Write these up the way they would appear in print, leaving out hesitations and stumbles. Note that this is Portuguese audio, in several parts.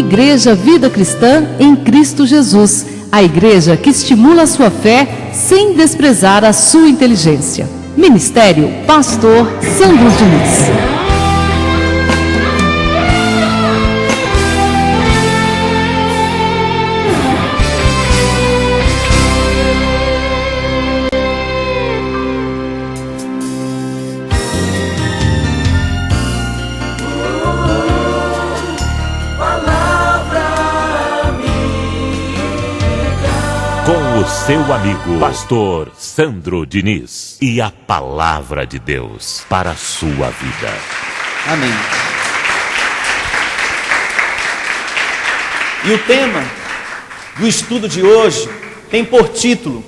Igreja Vida Cristã em Cristo Jesus, a igreja que estimula a sua fé sem desprezar a sua inteligência. Ministério Pastor Sandro Diniz. Seu amigo, Pastor Sandro Diniz, e a palavra de Deus para a sua vida. Amém. E o tema do estudo de hoje tem por título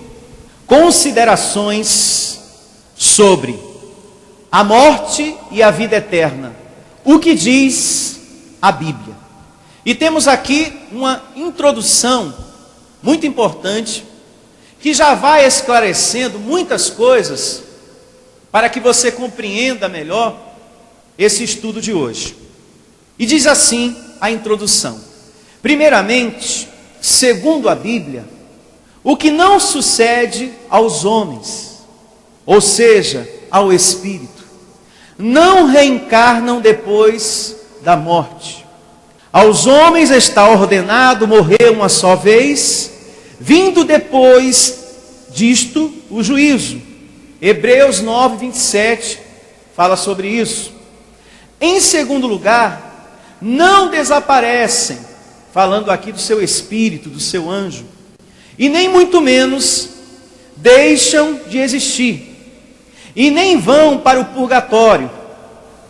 Considerações sobre a morte e a vida eterna. O que diz a Bíblia? E temos aqui uma introdução muito importante que já vai esclarecendo muitas coisas para que você compreenda melhor esse estudo de hoje. E diz assim a introdução: primeiramente, segundo a Bíblia, o que não sucede aos homens, ou seja, ao espírito, não reencarnam depois da morte. Aos homens está ordenado morrer uma só vez, vindo depois disto o juízo. Hebreus 9, 27 fala sobre isso. Em segundo lugar, não desaparecem, falando aqui do seu espírito, do seu anjo, e nem muito menos deixam de existir, e nem vão para o purgatório,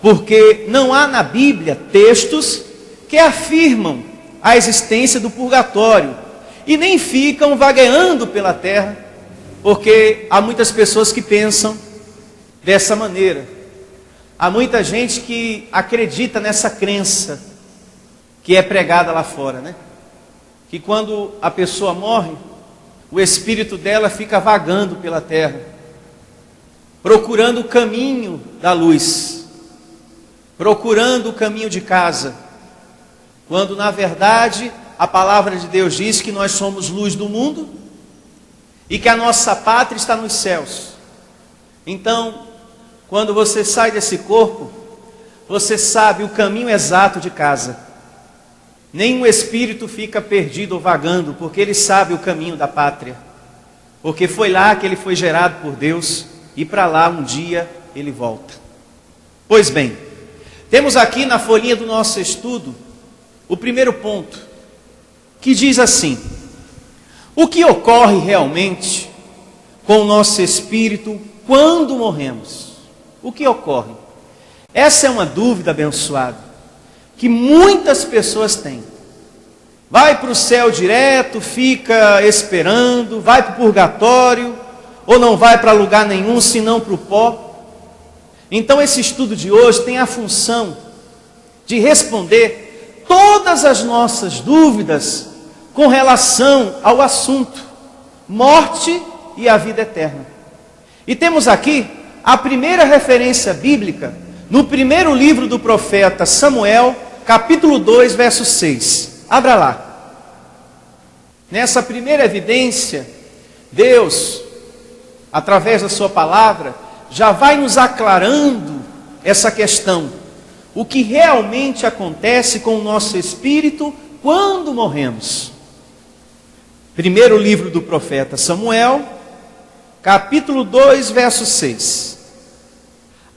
porque não há na Bíblia textos que afirmam a existência do purgatório, e nem ficam vagueando pela terra, porque há muitas pessoas que pensam dessa maneira. Há muita gente que acredita nessa crença que é pregada lá fora, né? Que quando a pessoa morre, o espírito dela fica vagando pela terra, procurando o caminho da luz, procurando o caminho de casa, quando na verdade a palavra de Deus diz que nós somos luz do mundo e que a nossa pátria está nos céus. Então, quando você sai desse corpo, você sabe o caminho exato de casa. Nenhum espírito fica perdido ou vagando, porque ele sabe o caminho da pátria. Porque foi lá que ele foi gerado por Deus e para lá um dia ele volta. Pois bem, temos aqui na folhinha do nosso estudo o primeiro ponto, que diz assim: o que ocorre realmente com o nosso espírito quando morremos? O que ocorre? Essa é uma dúvida, abençoada, que muitas pessoas têm. Vai para o céu direto, fica esperando, vai para o purgatório, ou não vai para lugar nenhum, senão para o pó. Então esse estudo de hoje tem a função de responder todas as nossas dúvidas com relação ao assunto morte e a vida eterna. E temos aqui a primeira referência bíblica no primeiro livro do profeta Samuel, capítulo 2, verso 6. Abra lá. Nessa primeira evidência, Deus, através da sua palavra, já vai nos aclarando essa questão. O que realmente acontece com o nosso espírito quando morremos. Primeiro livro do profeta Samuel, capítulo 2, verso 6.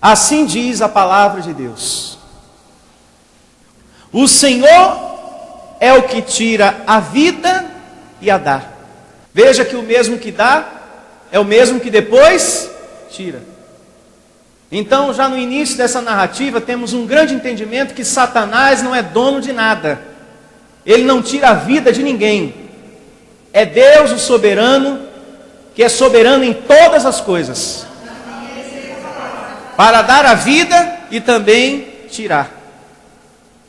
Assim diz a palavra de Deus: o Senhor é o que tira a vida e a dá. Veja que o mesmo que dá é o mesmo que depois tira. Então, já no início dessa narrativa, temos um grande entendimento que Satanás não é dono de nada. Ele não tira a vida de ninguém. É Deus o soberano, que é soberano em todas as coisas, para dar a vida e também tirar.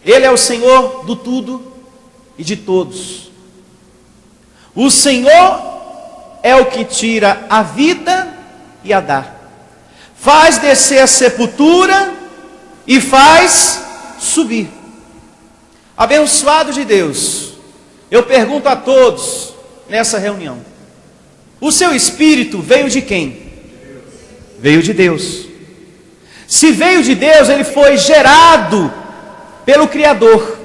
Ele é o Senhor do tudo e de todos. O Senhor é o que tira a vida e a dá. Faz descer a sepultura e faz subir. Abençoado de Deus, eu pergunto a todos nessa reunião: o seu espírito veio de quem? Veio de Deus. Se veio de Deus, ele foi gerado pelo Criador.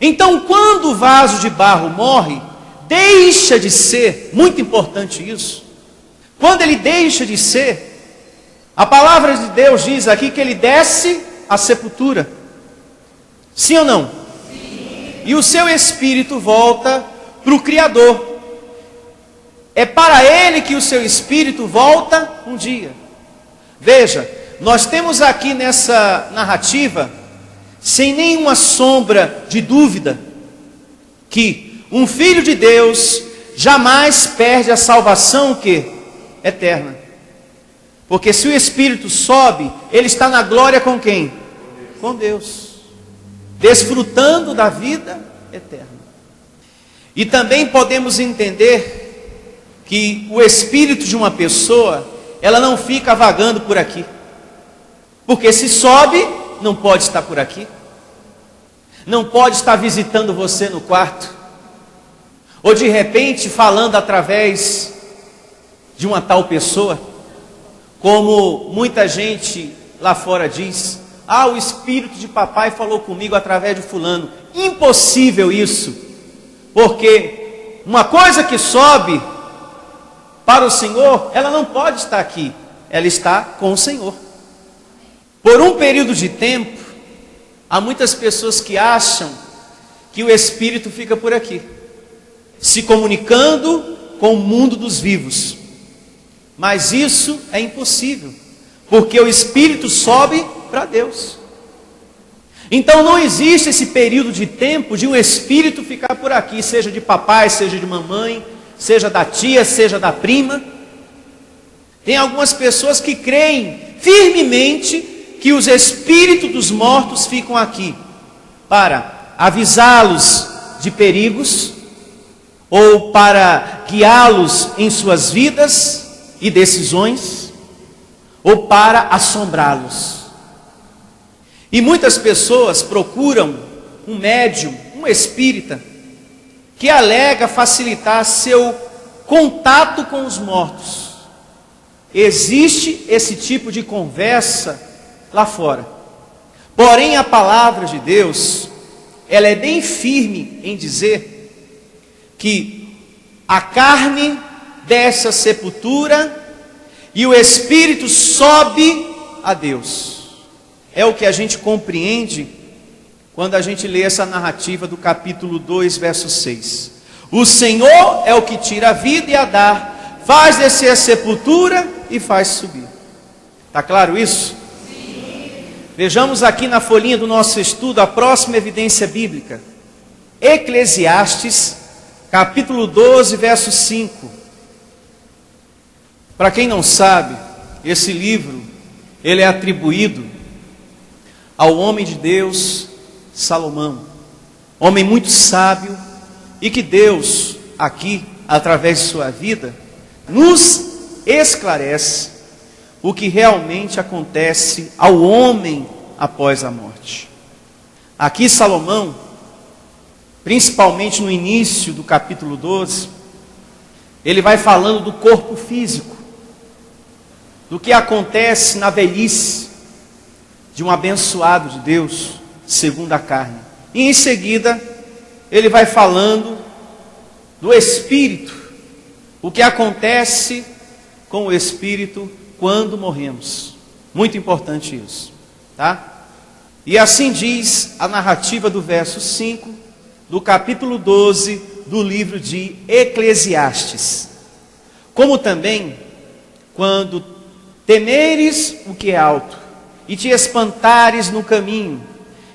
Então, quando o vaso de barro morre, deixa de ser, muito importante isso, quando ele deixa de ser, a palavra de Deus diz aqui que ele desce à sepultura. Sim ou não? Sim. E o seu espírito volta para o Criador. É para ele que o seu espírito volta um dia. Veja, nós temos aqui nessa narrativa, sem nenhuma sombra de dúvida, que um filho de Deus jamais perde a salvação que eterna. Porque se o espírito sobe, ele está na glória com quem? Com Deus, desfrutando da vida eterna. E também podemos entender que o espírito de uma pessoa, ela não fica vagando por aqui. Porque se sobe, não pode estar por aqui. Não pode estar visitando você no quarto. Ou de repente falando através de uma tal pessoa. Como muita gente lá fora diz: ah, o espírito de papai falou comigo através de fulano. Impossível isso. Porque uma coisa que sobe para o Senhor, ela não pode estar aqui. Ela está com o Senhor. Por um período de tempo, há muitas pessoas que acham que o Espírito fica por aqui, se comunicando com o mundo dos vivos. Mas isso é impossível, porque o Espírito sobe para Deus. Então não existe esse período de tempo de um Espírito ficar por aqui, seja de papai, seja de mamãe, seja da tia, seja da prima. Tem algumas pessoas que creem firmemente que os espíritos dos mortos ficam aqui para avisá-los de perigos, ou para guiá-los em suas vidas e decisões, ou para assombrá-los. E muitas pessoas procuram um médium, um espírita, que alega facilitar seu contato com os mortos. Existe esse tipo de conversa lá fora. Porém, a palavra de Deus, ela é bem firme em dizer que a carne desce à sepultura e o espírito sobe a Deus. É o que a gente compreende quando a gente lê essa narrativa do capítulo 2, verso 6. O Senhor é o que tira a vida e a dá, faz descer a sepultura e faz subir. Está claro isso? Vejamos aqui na folhinha do nosso estudo a próxima evidência bíblica. Eclesiastes, capítulo 12, verso 5. Para quem não sabe, esse livro, ele é atribuído ao homem de Deus, Salomão. Homem muito sábio, e que Deus, aqui, através de sua vida, nos esclarece o que realmente acontece ao homem após a morte. Aqui Salomão, principalmente no início do capítulo 12, ele vai falando do corpo físico, do que acontece na velhice de um abençoado de Deus, segundo a carne. E em seguida, ele vai falando do espírito, o que acontece com o espírito quando morremos. Muito importante isso, tá? E assim diz a narrativa do verso 5, do capítulo 12, do livro de Eclesiastes. Como também, quando temeres o que é alto, e te espantares no caminho,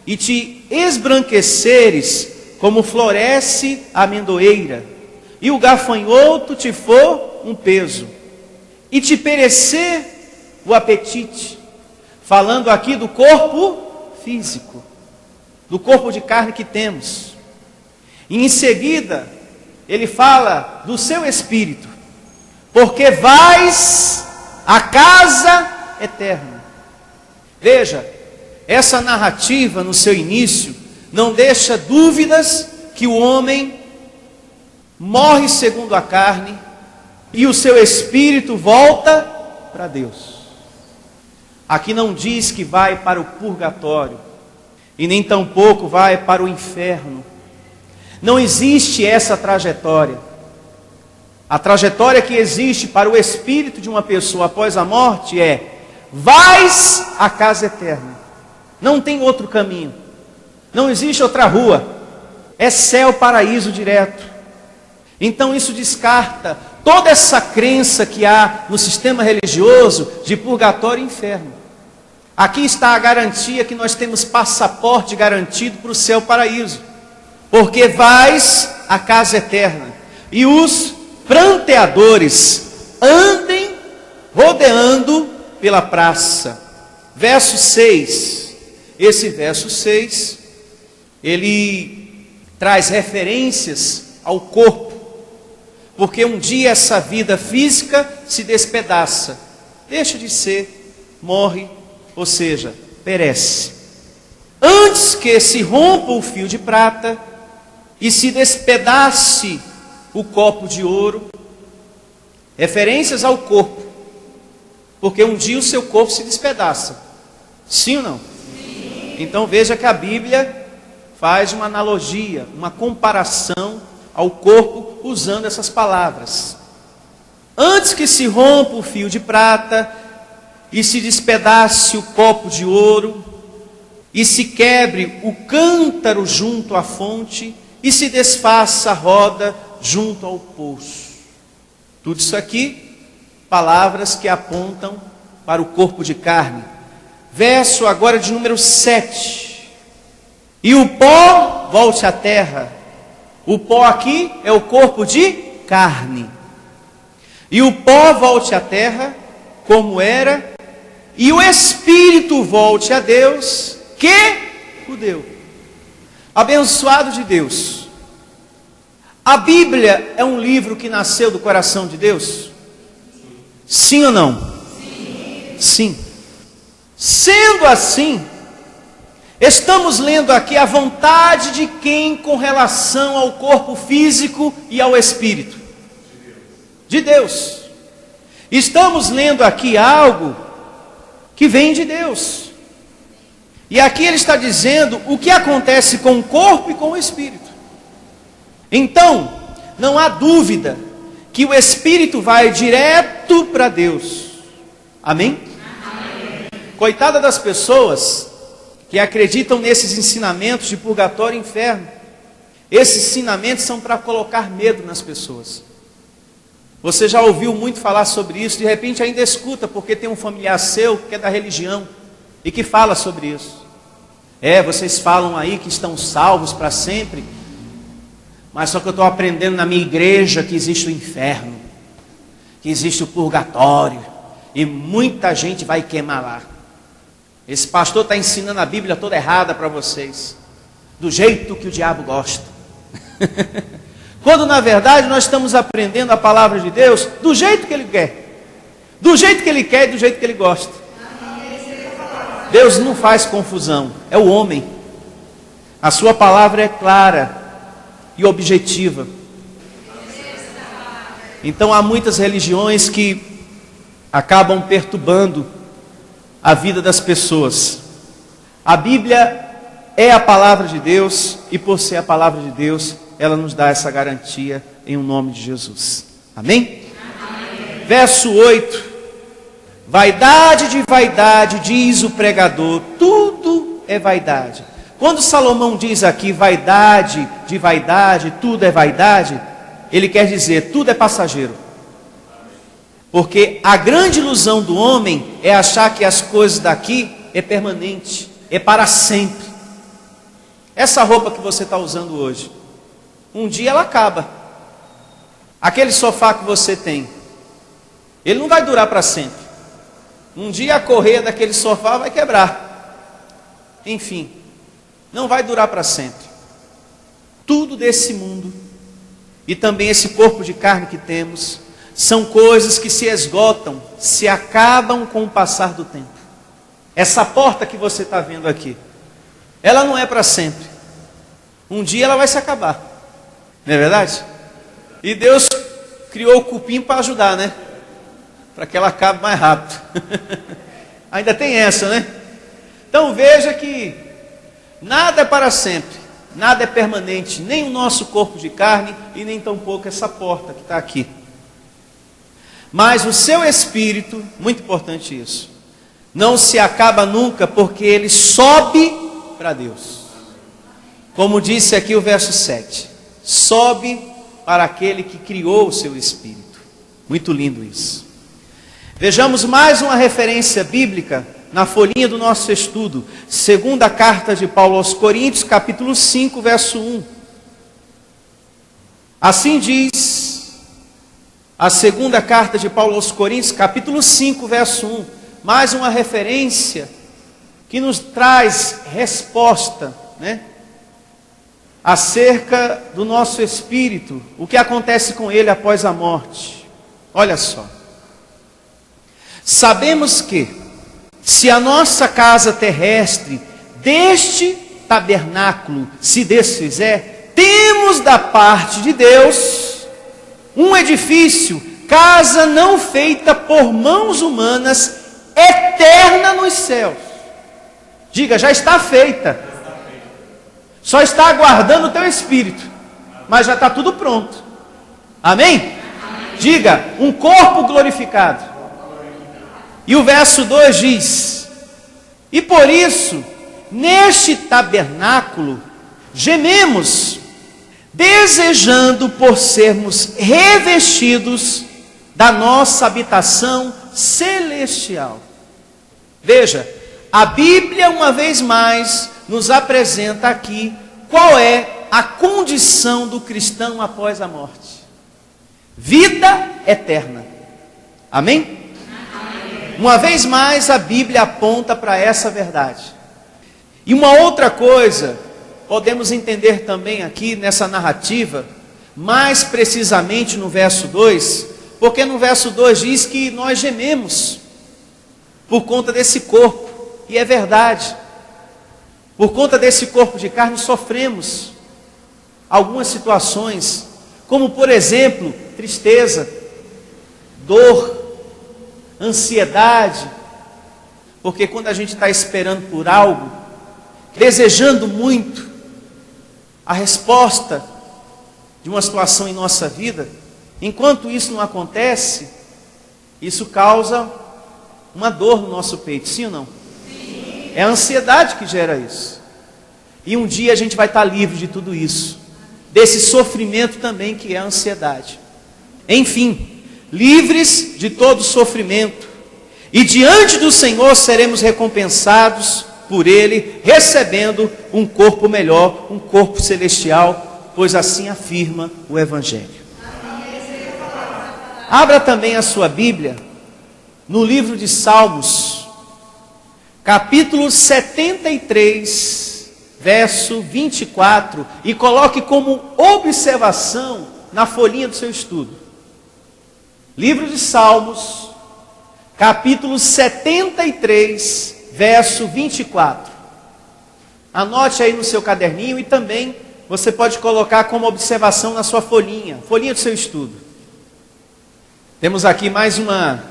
e te esbranqueceres, como floresce a amendoeira, e o gafanhoto te for um peso, e te perecer o apetite. Falando aqui do corpo físico, do corpo de carne que temos. E em seguida, ele fala do seu espírito, porque vais à casa eterna. Veja, essa narrativa no seu início não deixa dúvidas que o homem morre segundo a carne e o seu espírito volta para Deus. Aqui não diz que vai para o purgatório e nem tampouco vai para o inferno. Não existe essa trajetória. A trajetória que existe para o espírito de uma pessoa após a morte é: vais à casa eterna. Não tem outro caminho. Não existe outra rua. É céu, paraíso direto. Então isso descarta toda essa crença que há no sistema religioso de purgatório e inferno. Aqui está a garantia que nós temos passaporte garantido para o céu, paraíso. Porque vais à casa eterna. E os pranteadores andem rodeando pela praça. Verso 6. Esse verso 6, ele traz referências ao corpo. Porque um dia essa vida física se despedaça, deixa de ser, morre, ou seja, perece. Antes que se rompa o fio de prata e se despedace o copo de ouro, referências ao corpo, porque um dia o seu corpo se despedaça, sim ou não? Sim. Então veja que a Bíblia faz uma analogia, uma comparação ao corpo usando essas palavras. Antes que se rompa o fio de prata e se despedace o copo de ouro e se quebre o cântaro junto à fonte e se desfaça a roda junto ao poço. Tudo isso aqui, palavras que apontam para o corpo de carne. Verso agora de número 7. E o pó volte à terra. O pó aqui é o corpo de carne. E o pó volte à terra como era, e o espírito volte a Deus que o deu. Abençoado de Deus. A Bíblia é um livro que nasceu do coração de Deus? Sim ou não? Sim. Sim. Sendo assim, estamos lendo aqui a vontade de quem com relação ao corpo físico e ao espírito? De Deus. Estamos lendo aqui algo que vem de Deus. E aqui ele está dizendo o que acontece com o corpo e com o espírito. Então, não há dúvida que o espírito vai direto para Deus. Amém? Amém. Coitada das pessoas que acreditam nesses ensinamentos de purgatório e inferno. Esses ensinamentos são para colocar medo nas pessoas. Você já ouviu muito falar sobre isso, de repente ainda escuta, porque tem um familiar seu que é da religião e que fala sobre isso. Vocês falam aí que estão salvos para sempre, mas só que eu estou aprendendo na minha igreja que existe o inferno, que existe o purgatório, e muita gente vai queimar lá. Esse pastor está ensinando a Bíblia toda errada para vocês, do jeito que o diabo gosta. Quando na verdade nós estamos aprendendo a palavra de Deus do jeito que Ele quer. Do jeito que Ele quer e do jeito que Ele gosta. Deus não faz confusão, é o homem. A sua palavra é clara e objetiva. Então há muitas religiões que acabam perturbando a vida das pessoas. A Bíblia é a palavra de Deus e por ser a palavra de Deus, ela nos dá essa garantia em o nome de Jesus. Amém? Amém. Verso 8. Vaidade de vaidade, diz o pregador, tudo é vaidade. Quando Salomão diz aqui vaidade de vaidade, tudo é vaidade, ele quer dizer tudo é passageiro. Porque a grande ilusão do homem é achar que as coisas daqui é permanente, é para sempre. Essa roupa que você está usando hoje, um dia ela acaba. Aquele sofá que você tem, ele não vai durar para sempre. Um dia a correia daquele sofá vai quebrar. Enfim, não vai durar para sempre. Tudo desse mundo e também esse corpo de carne que temos são coisas que se esgotam, se acabam com o passar do tempo. Essa porta que você está vendo aqui, ela não é para sempre. Um dia ela vai se acabar. Não é verdade? E Deus criou o cupim para ajudar, né? Para que ela acabe mais rápido. Ainda tem essa, né? Então veja que nada é para sempre, nada é permanente, nem o nosso corpo de carne e nem tampouco essa porta que está aqui. Mas o seu espírito, muito importante isso, não se acaba nunca, porque ele sobe para Deus. Como disse aqui o verso 7, sobe para aquele que criou o seu espírito. Muito lindo isso. Vejamos mais uma referência bíblica na folhinha do nosso estudo, segunda carta de Paulo aos Coríntios, capítulo 5, verso 1. Assim diz a segunda carta de Paulo aos Coríntios, capítulo 5, verso 1. Mais uma referência que nos traz resposta, né? Acerca do nosso espírito, o que acontece com ele após a morte. Olha só. Sabemos que, se a nossa casa terrestre deste tabernáculo se desfizer, temos da parte de Deus um edifício, casa não feita por mãos humanas, eterna nos céus. Diga, já está feita. Só está aguardando o teu espírito, mas já está tudo pronto. Amém? Diga, um corpo glorificado. E o verso 2 diz: e por isso, neste tabernáculo, gememos, desejando por sermos revestidos da nossa habitação celestial. Veja, a Bíblia uma vez mais nos apresenta aqui qual é a condição do cristão após a morte. Vida eterna. Amém? Uma vez mais a Bíblia aponta para essa verdade. E uma outra coisa, podemos entender também aqui nessa narrativa, mais precisamente no verso 2, porque no verso 2 diz que nós gememos por conta desse corpo, e é verdade. Por conta desse corpo de carne sofremos algumas situações, como por exemplo, tristeza, dor, ansiedade, porque quando a gente está esperando por algo, desejando muito a resposta de uma situação em nossa vida, enquanto isso não acontece, isso causa uma dor no nosso peito, sim ou não? Sim. É a ansiedade que gera isso. E um dia a gente vai estar livre de tudo isso, desse sofrimento também que é a ansiedade. Enfim, livres de todo sofrimento, e diante do Senhor seremos recompensados por Ele, recebendo um corpo melhor, um corpo celestial, pois assim afirma o Evangelho. Abra também a sua Bíblia no livro de Salmos, capítulo 73, verso 24, e coloque como observação na folhinha do seu estudo. Livro de Salmos, capítulo 73, verso 24. Anote aí no seu caderninho e também você pode colocar como observação na sua folhinha do seu estudo. Temos aqui mais uma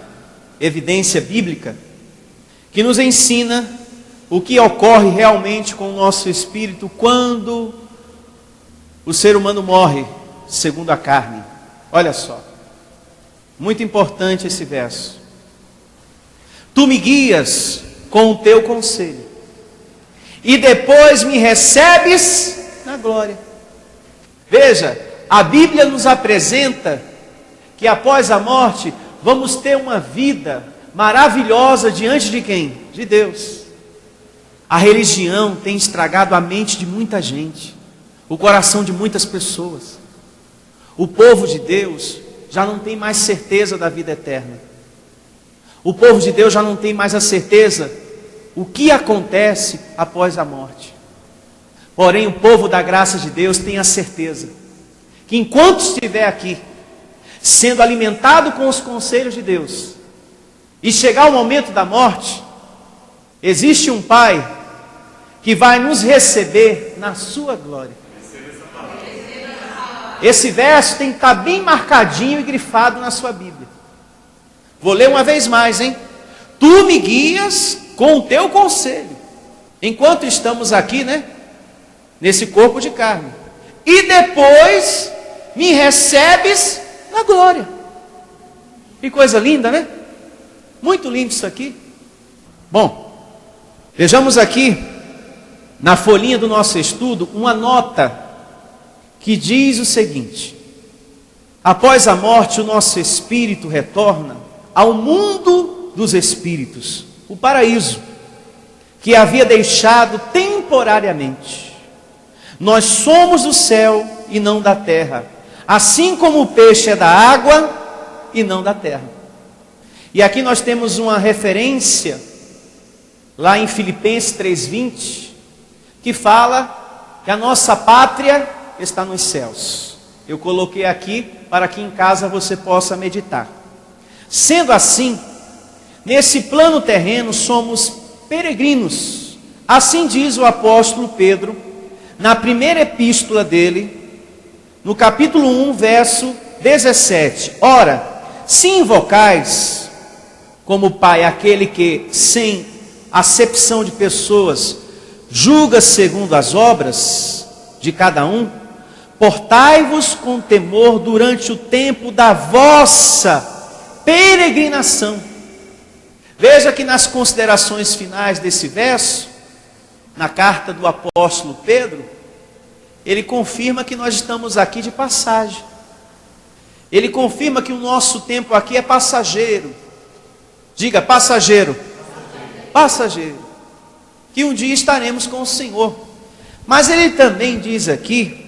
evidência bíblica que nos ensina o que ocorre realmente com o nosso espírito quando o ser humano morre segundo a carne. Olha só, muito importante esse verso. Tu me guias com o teu conselho, e depois me recebes na glória. Veja, a Bíblia nos apresenta que após a morte vamos ter uma vida maravilhosa diante de quem? De Deus. A religião tem estragado a mente de muita gente, o coração de muitas pessoas. O povo de Deus já não tem mais certeza da vida eterna. O povo de Deus já não tem mais a certeza o que acontece após a morte. Porém, o povo da graça de Deus tem a certeza que enquanto estiver aqui, sendo alimentado com os conselhos de Deus, e chegar o momento da morte, existe um Pai que vai nos receber na sua glória. Esse verso tem que estar bem marcadinho e grifado na sua Bíblia. Vou ler uma vez mais, hein? Tu me guias com o teu conselho, enquanto estamos aqui, né? Nesse corpo de carne. E depois me recebes na glória. Que coisa linda, né? Muito lindo isso aqui. Bom, vejamos aqui, na folhinha do nosso estudo, uma nota que diz o seguinte: após a morte, o nosso espírito retorna ao mundo dos espíritos, o paraíso, que havia deixado temporariamente. Nós somos do céu e não da terra, assim como o peixe é da água e não da terra. E aqui nós temos uma referência, lá em Filipenses 3:20, que fala que a nossa pátria está nos céus. Eu coloquei aqui para que em casa você possa meditar. Sendo assim, nesse plano terreno somos peregrinos. Assim diz o apóstolo Pedro, na primeira epístola dele, no capítulo 1, verso 17. Ora, se invocais como Pai aquele que, sem acepção de pessoas, julga segundo as obras de cada um, portai-vos com temor durante o tempo da vossa peregrinação. Veja que nas considerações finais desse verso, na carta do apóstolo Pedro, ele confirma que nós estamos aqui de passagem. Ele confirma que o nosso tempo aqui é passageiro. Diga, passageiro. Passageiro. Que um dia estaremos com o Senhor. Mas ele também diz aqui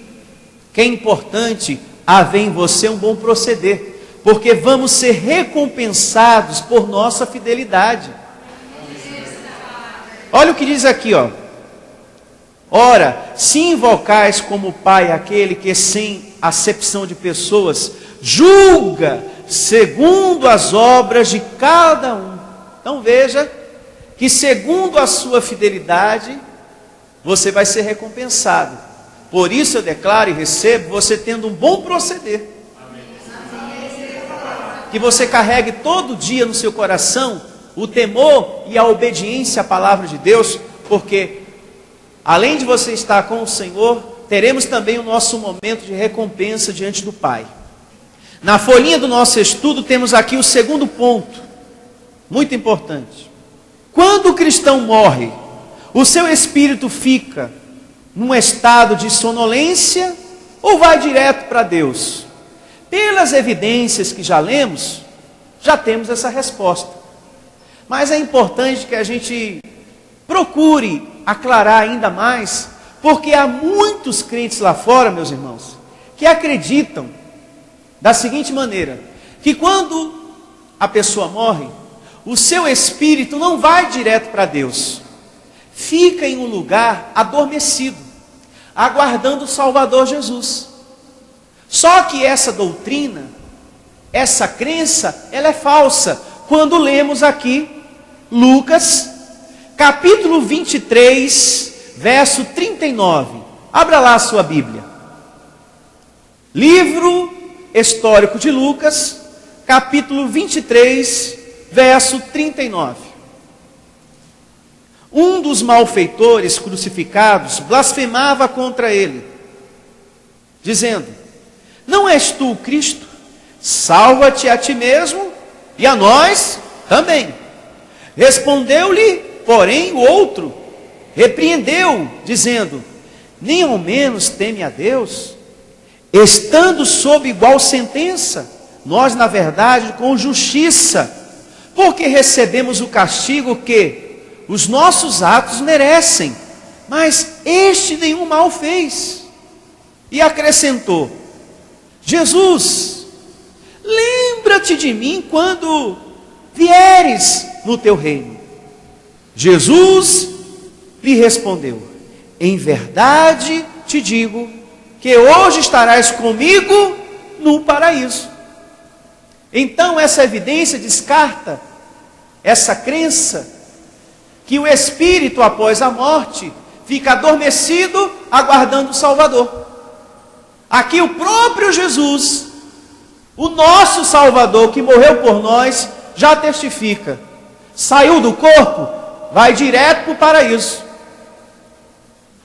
que é importante haver em você um bom proceder, porque vamos ser recompensados por nossa fidelidade. Olha o que diz aqui, ó. Ora, se invocais como Pai aquele que, sem acepção de pessoas, julga segundo as obras de cada um. Então veja que segundo a sua fidelidade, você vai ser recompensado. Por isso eu declaro e recebo você tendo um bom proceder. Que você carregue todo dia no seu coração o temor e a obediência à palavra de Deus, porque além de você estar com o Senhor, teremos também o nosso momento de recompensa diante do Pai. Na folhinha do nosso estudo temos aqui o segundo ponto, muito importante. Quando o cristão morre, o seu espírito fica num estado de sonolência ou vai direto para Deus? Pelas evidências que já lemos, já temos essa resposta. Mas é importante que a gente procure aclarar ainda mais, porque há muitos crentes lá fora, meus irmãos, que acreditam da seguinte maneira, que quando a pessoa morre, o seu espírito não vai direto para Deus, fica em um lugar adormecido, aguardando o Salvador Jesus. Só que essa doutrina, essa crença, ela é falsa. Quando lemos aqui, Lucas, capítulo 23, verso 39. Abra lá a sua Bíblia. Livro histórico de Lucas, capítulo 23, verso 39. Um dos malfeitores crucificados blasfemava contra ele, dizendo: não és tu o Cristo? Salva-te a ti mesmo e a nós também. Respondeu-lhe, porém, o outro, repreendeu, dizendo: nem ao menos teme a Deus, estando sob igual sentença, nós, na verdade, com justiça, porque recebemos o castigo que os nossos atos merecem, mas este nenhum mal fez. E acrescentou: Jesus, lembra-te de mim quando vieres no teu reino. Jesus lhe respondeu: em verdade te digo que hoje estarás comigo no paraíso. Então essa evidência descarta essa crença que o espírito após a morte fica adormecido aguardando o Salvador. Aqui o próprio Jesus, o nosso Salvador que morreu por nós, já testifica. Saiu do corpo, vai direto para o paraíso.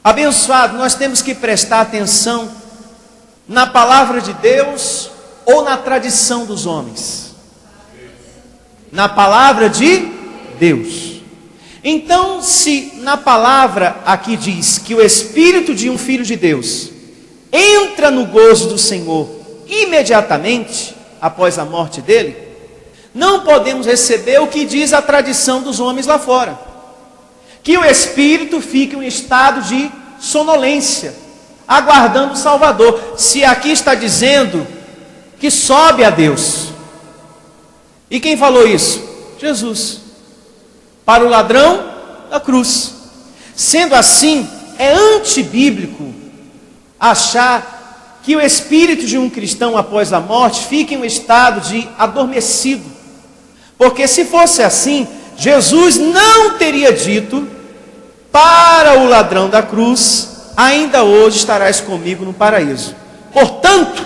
Abençoado, nós temos que prestar atenção na palavra de Deus ou na tradição dos homens? Na palavra de Deus. Então, se na palavra aqui diz que o Espírito de um filho de Deus entra no gozo do Senhor imediatamente após a morte dele, não podemos receber o que diz a tradição dos homens lá fora, que o Espírito fica em um estado de sonolência, aguardando o Salvador. Se aqui está dizendo que sobe a Deus. E quem falou isso? Jesus. Para o ladrão da cruz. Sendo assim, é antibíblico achar que o espírito de um cristão após a morte fica em um estado de adormecido. Porque se fosse assim, Jesus não teria dito para o ladrão da cruz: ainda hoje estarás comigo no paraíso. Portanto,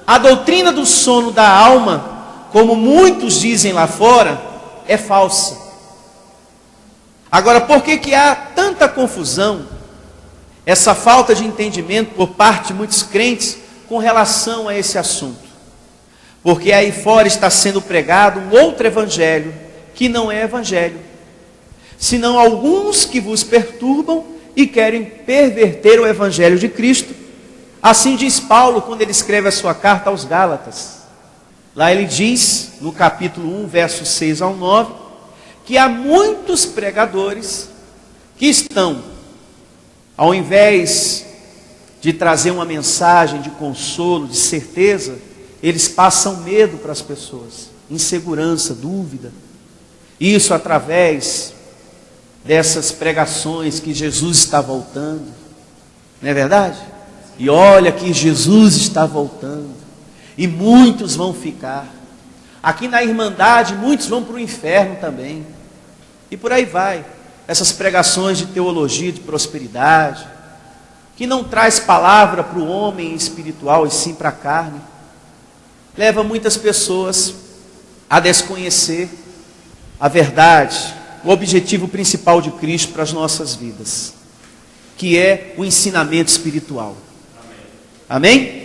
a doutrina do sono da alma, como muitos dizem lá fora, é falsa. Agora, por que há tanta confusão, essa falta de entendimento por parte de muitos crentes com relação a esse assunto? Porque aí fora está sendo pregado um outro evangelho, que não é evangelho, senão alguns que vos perturbam e querem perverter o evangelho de Cristo. Assim diz Paulo quando ele escreve a sua carta aos Gálatas. Lá ele diz, no capítulo 1, versos 6 ao 9, que há muitos pregadores que estão, ao invés de trazer uma mensagem de consolo, de certeza, eles passam medo para as pessoas, insegurança, dúvida. Isso através dessas pregações que Jesus está voltando, não é verdade? E olha que Jesus está voltando, e muitos vão ficar. Aqui na Irmandade, muitos vão para o inferno também. E por aí vai. Essas pregações de teologia, de prosperidade, que não traz palavra para o homem espiritual, e sim para a carne, leva muitas pessoas a desconhecer a verdade, o objetivo principal de Cristo para as nossas vidas, que é o ensinamento espiritual. Amém?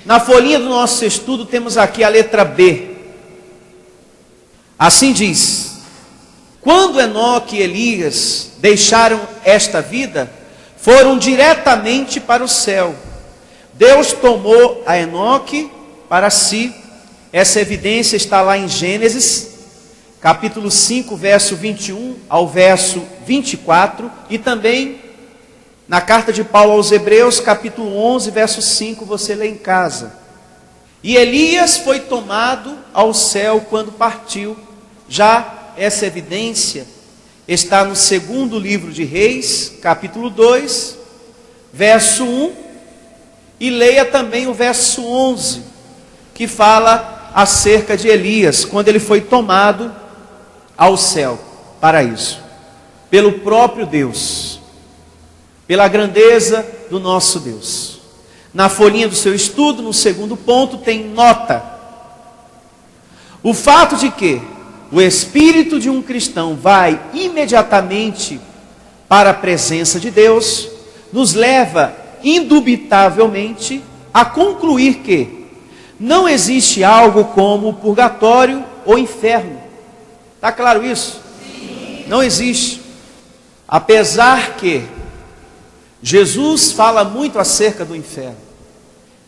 Na folhinha do nosso estudo temos aqui a letra B. Assim diz: quando Enoque e Elias deixaram esta vida, foram diretamente para o céu. Deus tomou a Enoque para si. Essa evidência está lá em Gênesis, capítulo 5, verso 21 ao verso 24, e também na carta de Paulo aos Hebreus, capítulo 11, verso 5, você lê em casa. E Elias foi tomado ao céu quando partiu. Já essa evidência está no segundo livro de Reis, capítulo 2, verso 1, e leia também o verso 11, que fala acerca de Elias, quando ele foi tomado ao céu, paraíso, pelo próprio Deus, pela grandeza do nosso Deus. Na folhinha do seu estudo, no segundo ponto, tem nota. O fato de que o espírito de um cristão vai imediatamente para a presença de Deus, nos leva indubitavelmente a concluir que não existe algo como purgatório ou inferno. Está claro isso? Sim. Não existe. Apesar que Jesus fala muito acerca do inferno,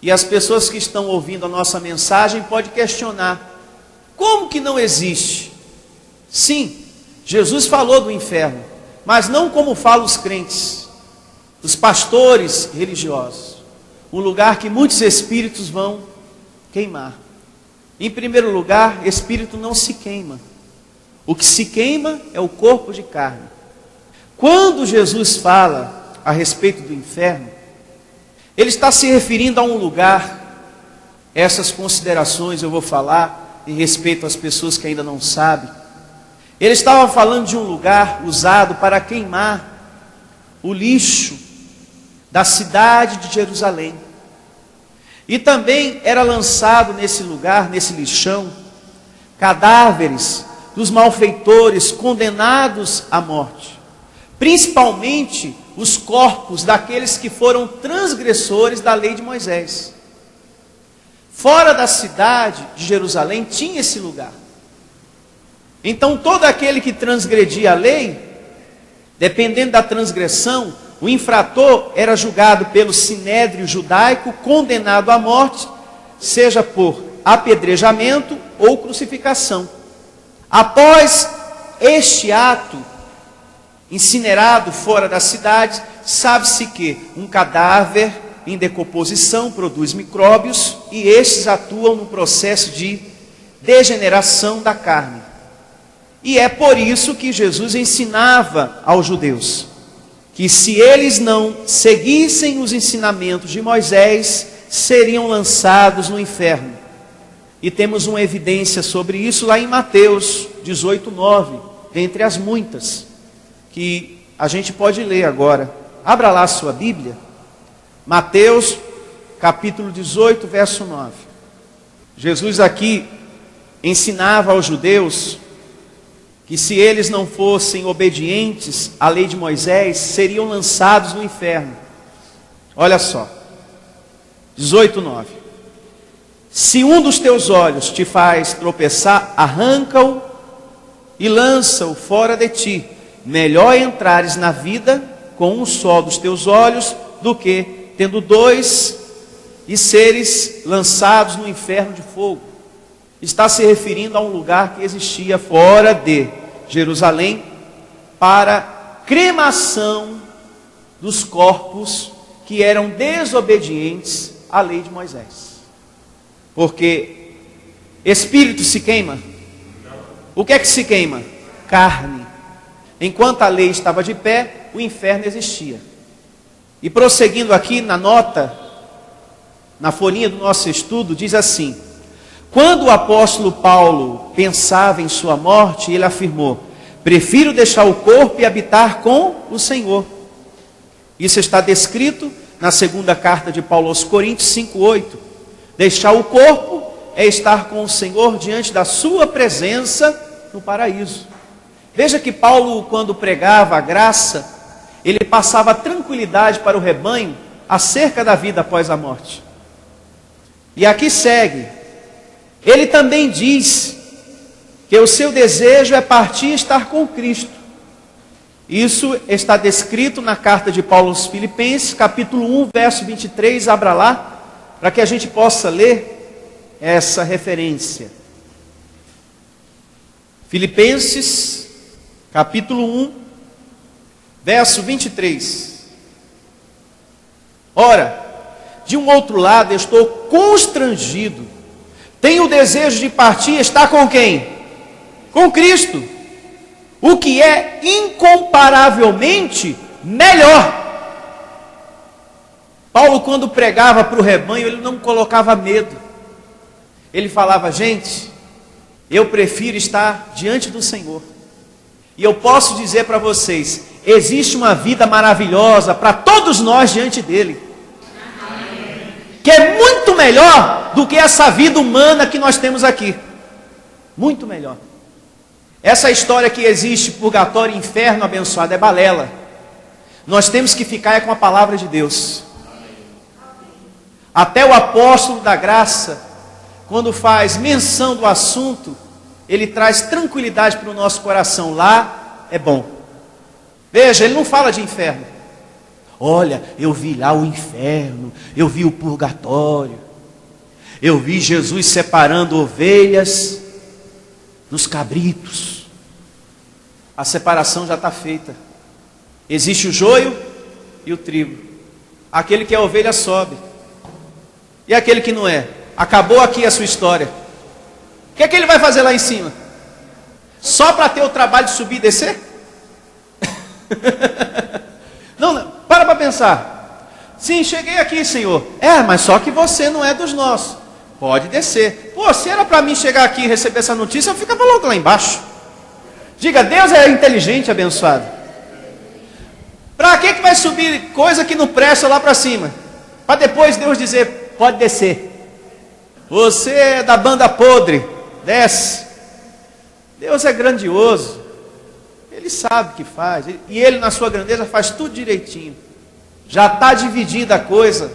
e as pessoas que estão ouvindo a nossa mensagem podem questionar: como que não existe? Sim, Jesus falou do inferno, mas não como falam os crentes, os pastores religiosos. Um lugar que muitos espíritos vão queimar. Em primeiro lugar, espírito não se queima. O que se queima é o corpo de carne. Quando Jesus fala a respeito do inferno, ele está se referindo a um lugar. Essas considerações eu vou falar em respeito às pessoas que ainda não sabem. Ele estava falando de um lugar usado para queimar o lixo da cidade de Jerusalém. E também era lançado nesse lugar, nesse lixão, cadáveres dos malfeitores condenados à morte, principalmente os corpos daqueles que foram transgressores da lei de Moisés. Fora da cidade de Jerusalém tinha esse lugar. Então todo aquele que transgredia a lei, dependendo da transgressão, o infrator era julgado pelo sinédrio judaico, condenado à morte, seja por apedrejamento ou crucificação. Após este ato, incinerado fora da cidade, sabe-se que um cadáver em decomposição produz micróbios e estes atuam no processo de degeneração da carne. E é por isso que Jesus ensinava aos judeus que se eles não seguissem os ensinamentos de Moisés, seriam lançados no inferno. E temos uma evidência sobre isso lá em Mateus 18:9, dentre as muitas, que a gente pode ler agora. Abra lá a sua Bíblia, Mateus capítulo 18, verso 9. Jesus aqui ensinava aos judeus que se eles não fossem obedientes à lei de Moisés, seriam lançados no inferno. Olha só, 18:9. Se um dos teus olhos te faz tropeçar, arranca-o e lança-o fora de ti. Melhor entrares na vida com um só dos teus olhos, do que tendo dois e seres lançados no inferno de fogo. Está se referindo a um lugar que existia fora de Jerusalém para cremação dos corpos que eram desobedientes à lei de Moisés. Porque espírito se queima? O que é que se queima? Carne. Enquanto a lei estava de pé, o inferno existia. E prosseguindo aqui na nota, na folhinha do nosso estudo, diz assim: quando o apóstolo Paulo pensava em sua morte, ele afirmou: prefiro deixar o corpo e habitar com o Senhor. Isso está descrito na segunda carta de Paulo aos Coríntios 5:8. Deixar o corpo é estar com o Senhor diante da sua presença no paraíso. Veja que Paulo, quando pregava a graça, ele passava tranquilidade para o rebanho acerca da vida após a morte. E aqui segue. Ele também diz que o seu desejo é partir e estar com Cristo. Isso está descrito na carta de Paulo aos Filipenses, capítulo 1, verso 23. Abra lá, para que a gente possa ler essa referência. Filipenses, capítulo 1, verso 23. Ora, de um outro lado, eu estou constrangido. Tenho o desejo de partir e estar com quem? Com Cristo. O que é incomparavelmente melhor. Paulo, quando pregava para o rebanho, ele não colocava medo. Ele falava: gente, eu prefiro estar diante do Senhor. E eu posso dizer para vocês, existe uma vida maravilhosa para todos nós diante dele, que é muito melhor do que essa vida humana que nós temos aqui. Muito melhor. Essa história que existe, purgatório e inferno abençoado, é balela. Nós temos que ficar com a palavra de Deus. Até o apóstolo da graça, quando faz menção do assunto, ele traz tranquilidade para o nosso coração. Lá é bom. Veja, ele não fala de inferno. Olha, eu vi lá o inferno, eu vi o purgatório, eu vi Jesus separando ovelhas dos cabritos. A separação já está feita. Existe o joio e o trigo. Aquele que é ovelha sobe, e aquele que não é, acabou aqui a sua história. O que é que ele vai fazer lá em cima? Só para ter o trabalho de subir e descer? Não, para pensar. Sim, cheguei aqui, Senhor. Mas só que você não é dos nossos. Pode descer. Pô, se era para mim chegar aqui e receber essa notícia, eu ficava logo lá embaixo. Diga, Deus é inteligente, abençoado. Para que vai subir coisa que não presta lá para cima? Para depois Deus dizer: pode descer. Você é da banda podre, desce. Deus é grandioso. Ele sabe o que faz. E Ele, na sua grandeza, faz tudo direitinho. Já está dividida a coisa.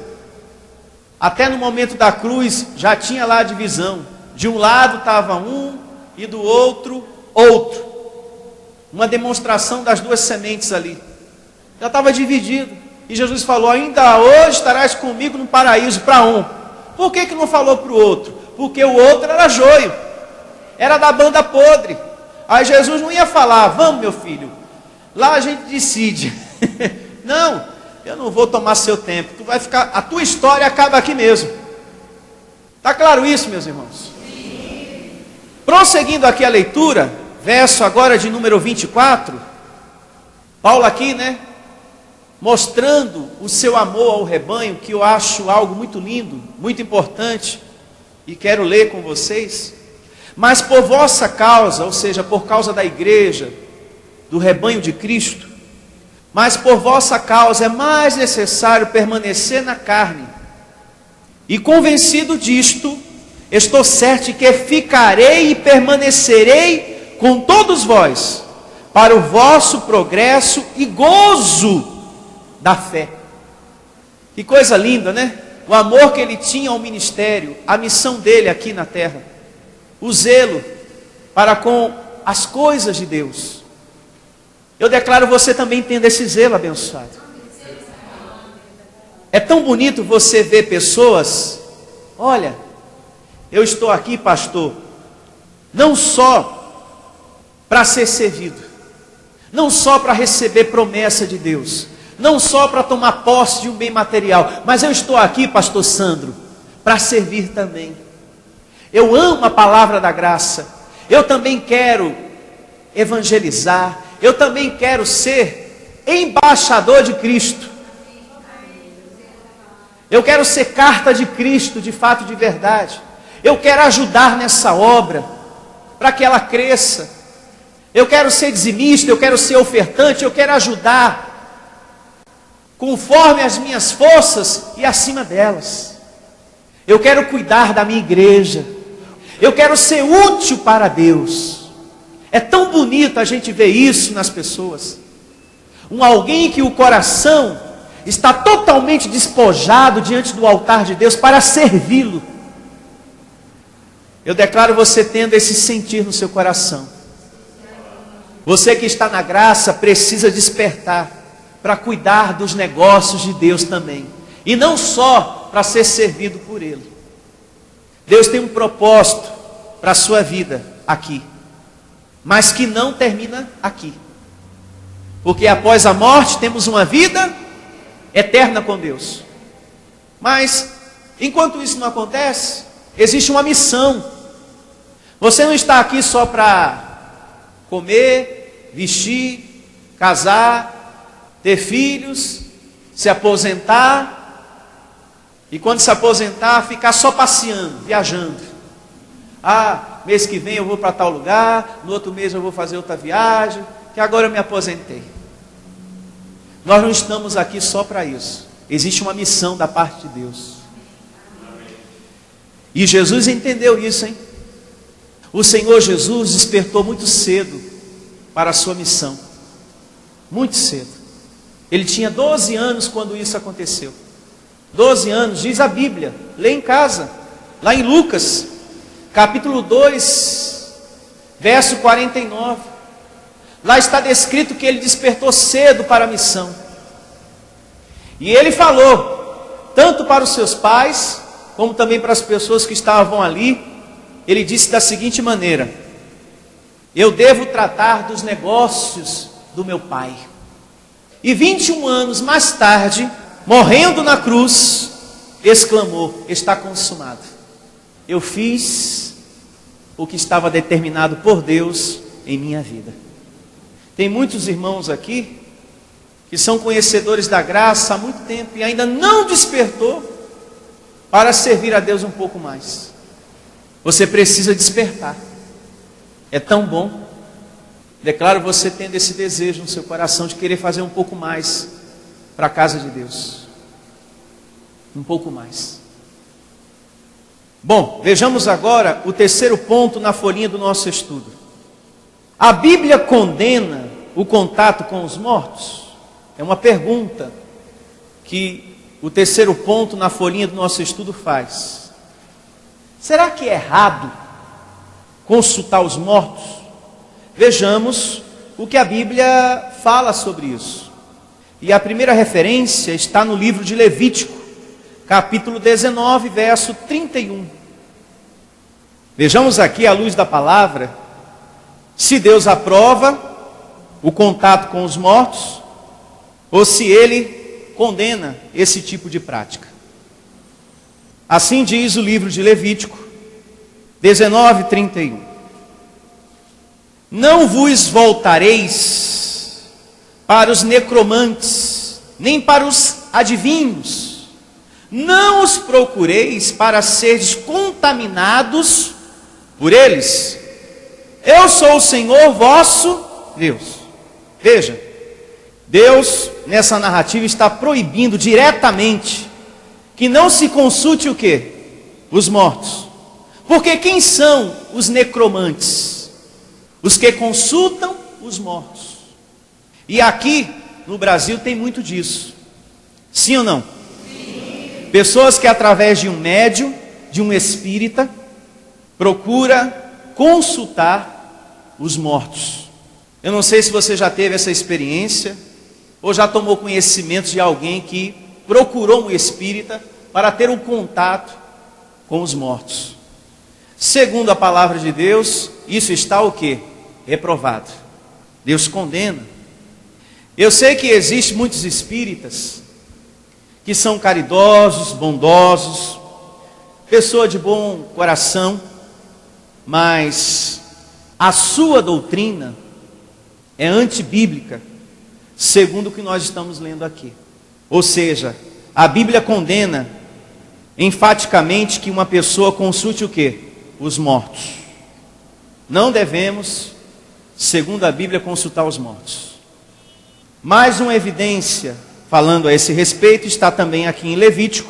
Até no momento da cruz, já tinha lá a divisão. De um lado estava um e do outro, outro. Uma demonstração das duas sementes ali. Já estava dividido. E Jesus falou, ainda hoje estarás comigo no paraíso, para um. Por que não falou para o outro? Porque o outro era joio. Era da banda podre. Aí Jesus não ia falar, vamos meu filho, lá a gente decide. Não, eu não vou tomar seu tempo. Tu vai ficar, a tua história acaba aqui mesmo. Está claro isso, meus irmãos? Sim. Prosseguindo aqui a leitura, verso agora de número 24. Paulo aqui, mostrando o seu amor ao rebanho, que eu acho algo muito lindo, muito importante, e quero ler com vocês. Mas por vossa causa, ou seja, por causa da igreja, do rebanho de Cristo, mas por vossa causa é mais necessário permanecer na carne. E convencido disto, estou certo de que ficarei e permanecerei com todos vós, para o vosso progresso e gozo da fé. Que coisa linda, O amor que ele tinha ao ministério, a missão dele aqui na terra, o zelo para com as coisas de Deus. Eu declaro, você também tendo esse zelo abençoado. É tão bonito você ver pessoas, olha, eu estou aqui, pastor, não só para ser servido, não só para receber promessa de Deus, não só para tomar posse de um bem material, mas eu estou aqui, pastor Sandro, para servir também. Eu amo a palavra da graça, eu também quero evangelizar, eu também quero ser embaixador de Cristo. Eu quero ser carta de Cristo, de fato, de verdade. Eu quero ajudar nessa obra, para que ela cresça. Eu quero ser dizimista, eu quero ser ofertante, eu quero ajudar conforme as minhas forças e acima delas. Eu quero cuidar da minha igreja. Eu quero ser útil para Deus. É tão bonito a gente ver isso nas pessoas. Alguém que o coração está totalmente despojado diante do altar de Deus para servi-lo. Eu declaro você tendo esse sentir no seu coração. Você que está na graça precisa despertar para cuidar dos negócios de Deus também. E não só para ser servido por Ele. Deus tem um propósito para a sua vida aqui. Mas que não termina aqui. Porque após a morte temos uma vida eterna com Deus. Mas, enquanto isso não acontece, existe uma missão. Você não está aqui só para comer, vestir, casar, ter filhos, se aposentar, e quando se aposentar, ficar só passeando, viajando. Mês que vem eu vou para tal lugar, no outro mês eu vou fazer outra viagem, que agora eu me aposentei. Nós não estamos aqui só para isso. Existe uma missão da parte de Deus. E Jesus entendeu isso, O Senhor Jesus despertou muito cedo para a sua missão. Muito cedo. Ele tinha 12 anos quando isso aconteceu. 12 anos, diz a Bíblia. Lê em casa. Lá em Lucas, capítulo 2, verso 49. Lá está descrito que ele despertou cedo para a missão. E ele falou, tanto para os seus pais, como também para as pessoas que estavam ali. Ele disse da seguinte maneira: eu devo tratar dos negócios do meu pai. E 21 anos mais tarde, morrendo na cruz, exclamou: está consumado. Eu fiz o que estava determinado por Deus em minha vida. Tem muitos irmãos aqui que são conhecedores da graça há muito tempo e ainda não despertou para servir a Deus um pouco mais. Você precisa despertar. É tão bom. Declaro você tendo esse desejo no seu coração de querer fazer um pouco mais para a casa de Deus. Um pouco mais. Bom, vejamos agora o terceiro ponto na folhinha do nosso estudo. A Bíblia condena o contato com os mortos? É uma pergunta que o terceiro ponto na folhinha do nosso estudo faz. Será que é errado consultar os mortos? Vejamos o que a Bíblia fala sobre isso. E a primeira referência está no livro de Levítico, capítulo 19, verso 31. Vejamos aqui, à luz da palavra, se Deus aprova o contato com os mortos, ou se Ele condena esse tipo de prática. Assim diz o livro de Levítico, 19, 31. Não vos voltareis para os necromantes, nem para os adivinhos. Não os procureis para seres contaminados por eles. Eu sou o Senhor vosso Deus. Veja, Deus nessa narrativa está proibindo diretamente que não se consulte o quê? Os mortos. Porque quem são os necromantes? Os que consultam os mortos. E aqui no Brasil tem muito disso. Sim ou não? Sim. Pessoas que através de um médium, de um espírita, procura consultar os mortos. Eu não sei se você já teve essa experiência, ou já tomou conhecimento de alguém que procurou um espírita para ter um contato com os mortos. Segundo a palavra de Deus, isso está o quê? Reprovado. Deus condena. Eu sei que existem muitos espíritas que são caridosos, bondosos, pessoa de bom coração, mas a sua doutrina é antibíblica, segundo o que nós estamos lendo aqui. Ou seja, a Bíblia condena enfaticamente que uma pessoa consulte o quê? Os mortos. Não devemos, segundo a Bíblia, consultar os mortos. Mais uma evidência falando a esse respeito está também aqui em Levítico,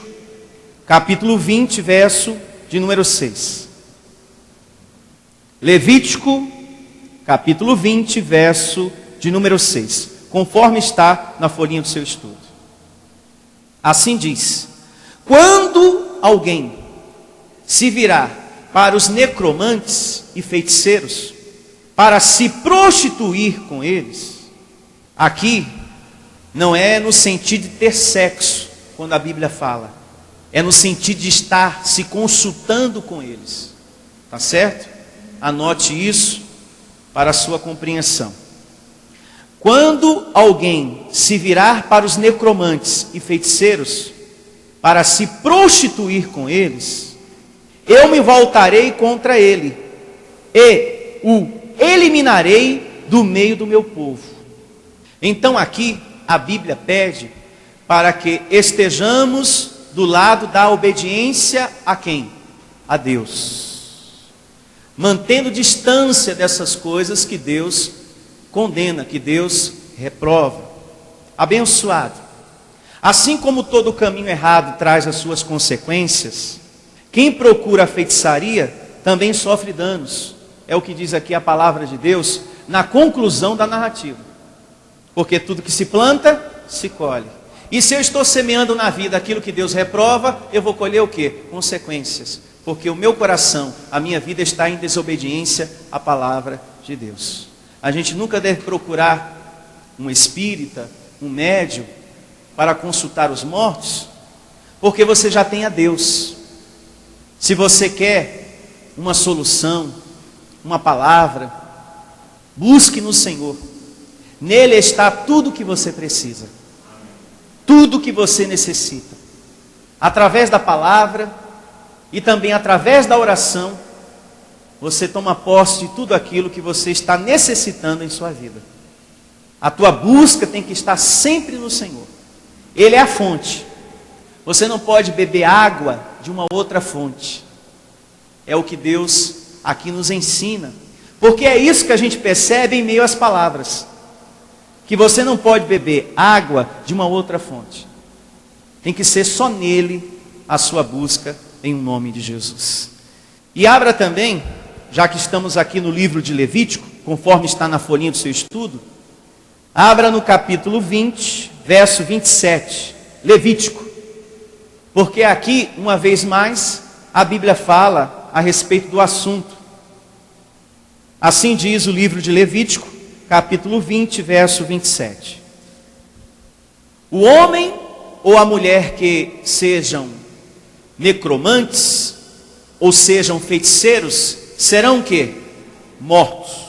capítulo 20, verso de número 6. Levítico, capítulo 20, verso de número 6, conforme está na folhinha do seu estudo. Assim diz: quando alguém se virar para os necromantes e feiticeiros, para se prostituir com eles, aqui não é no sentido de ter sexo, quando a Bíblia fala, é no sentido de estar se consultando com eles, tá certo? Anote isso para a sua compreensão. Quando alguém se virar para os necromantes e feiticeiros, para se prostituir com eles, eu me voltarei contra ele, e o eliminarei do meio do meu povo. Então aqui a Bíblia pede para que estejamos do lado da obediência a quem? A Deus. Mantendo distância dessas coisas que Deus condena, que Deus reprova. Abençoado. Assim como todo caminho errado traz as suas consequências, quem procura a feitiçaria também sofre danos. É o que diz aqui a palavra de Deus na conclusão da narrativa. Porque tudo que se planta, se colhe. E se eu estou semeando na vida aquilo que Deus reprova, eu vou colher o quê? Consequências. Porque o meu coração, a minha vida está em desobediência à palavra de Deus. A gente nunca deve procurar um espírita, um médium, para consultar os mortos, porque você já tem a Deus. Se você quer uma solução, uma palavra, busque no Senhor. Nele está tudo o que você precisa. Tudo o que você necessita. Através da palavra e também através da oração, você toma posse de tudo aquilo que você está necessitando em sua vida. A tua busca tem que estar sempre no Senhor. Ele é a fonte. Você não pode beber água de uma outra fonte. É o que Deus aqui nos ensina. Porque é isso que a gente percebe em meio às palavras. Que você não pode beber água de uma outra fonte. Tem que ser só nele a sua busca em nome de Jesus. E abra também, já que estamos aqui no livro de Levítico, conforme está na folhinha do seu estudo, abra no capítulo 20, verso 27, Levítico. Porque aqui, uma vez mais, a Bíblia fala a respeito do assunto. Assim diz o livro de Levítico, capítulo 20, verso 27. O homem ou a mulher que sejam necromantes, ou sejam feiticeiros, serão o quê? Mortos.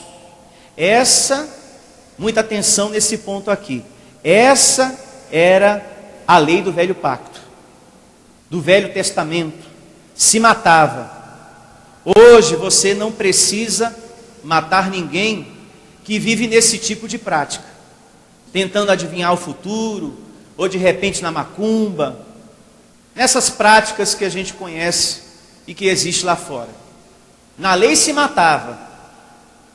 Muita atenção nesse ponto aqui. Essa era a lei do velho pacto, do Velho Testamento. Se matava. Hoje você não precisa matar ninguém que vive nesse tipo de prática, tentando adivinhar o futuro, ou de repente na macumba, nessas práticas que a gente conhece e que existe lá fora. Na lei se matava.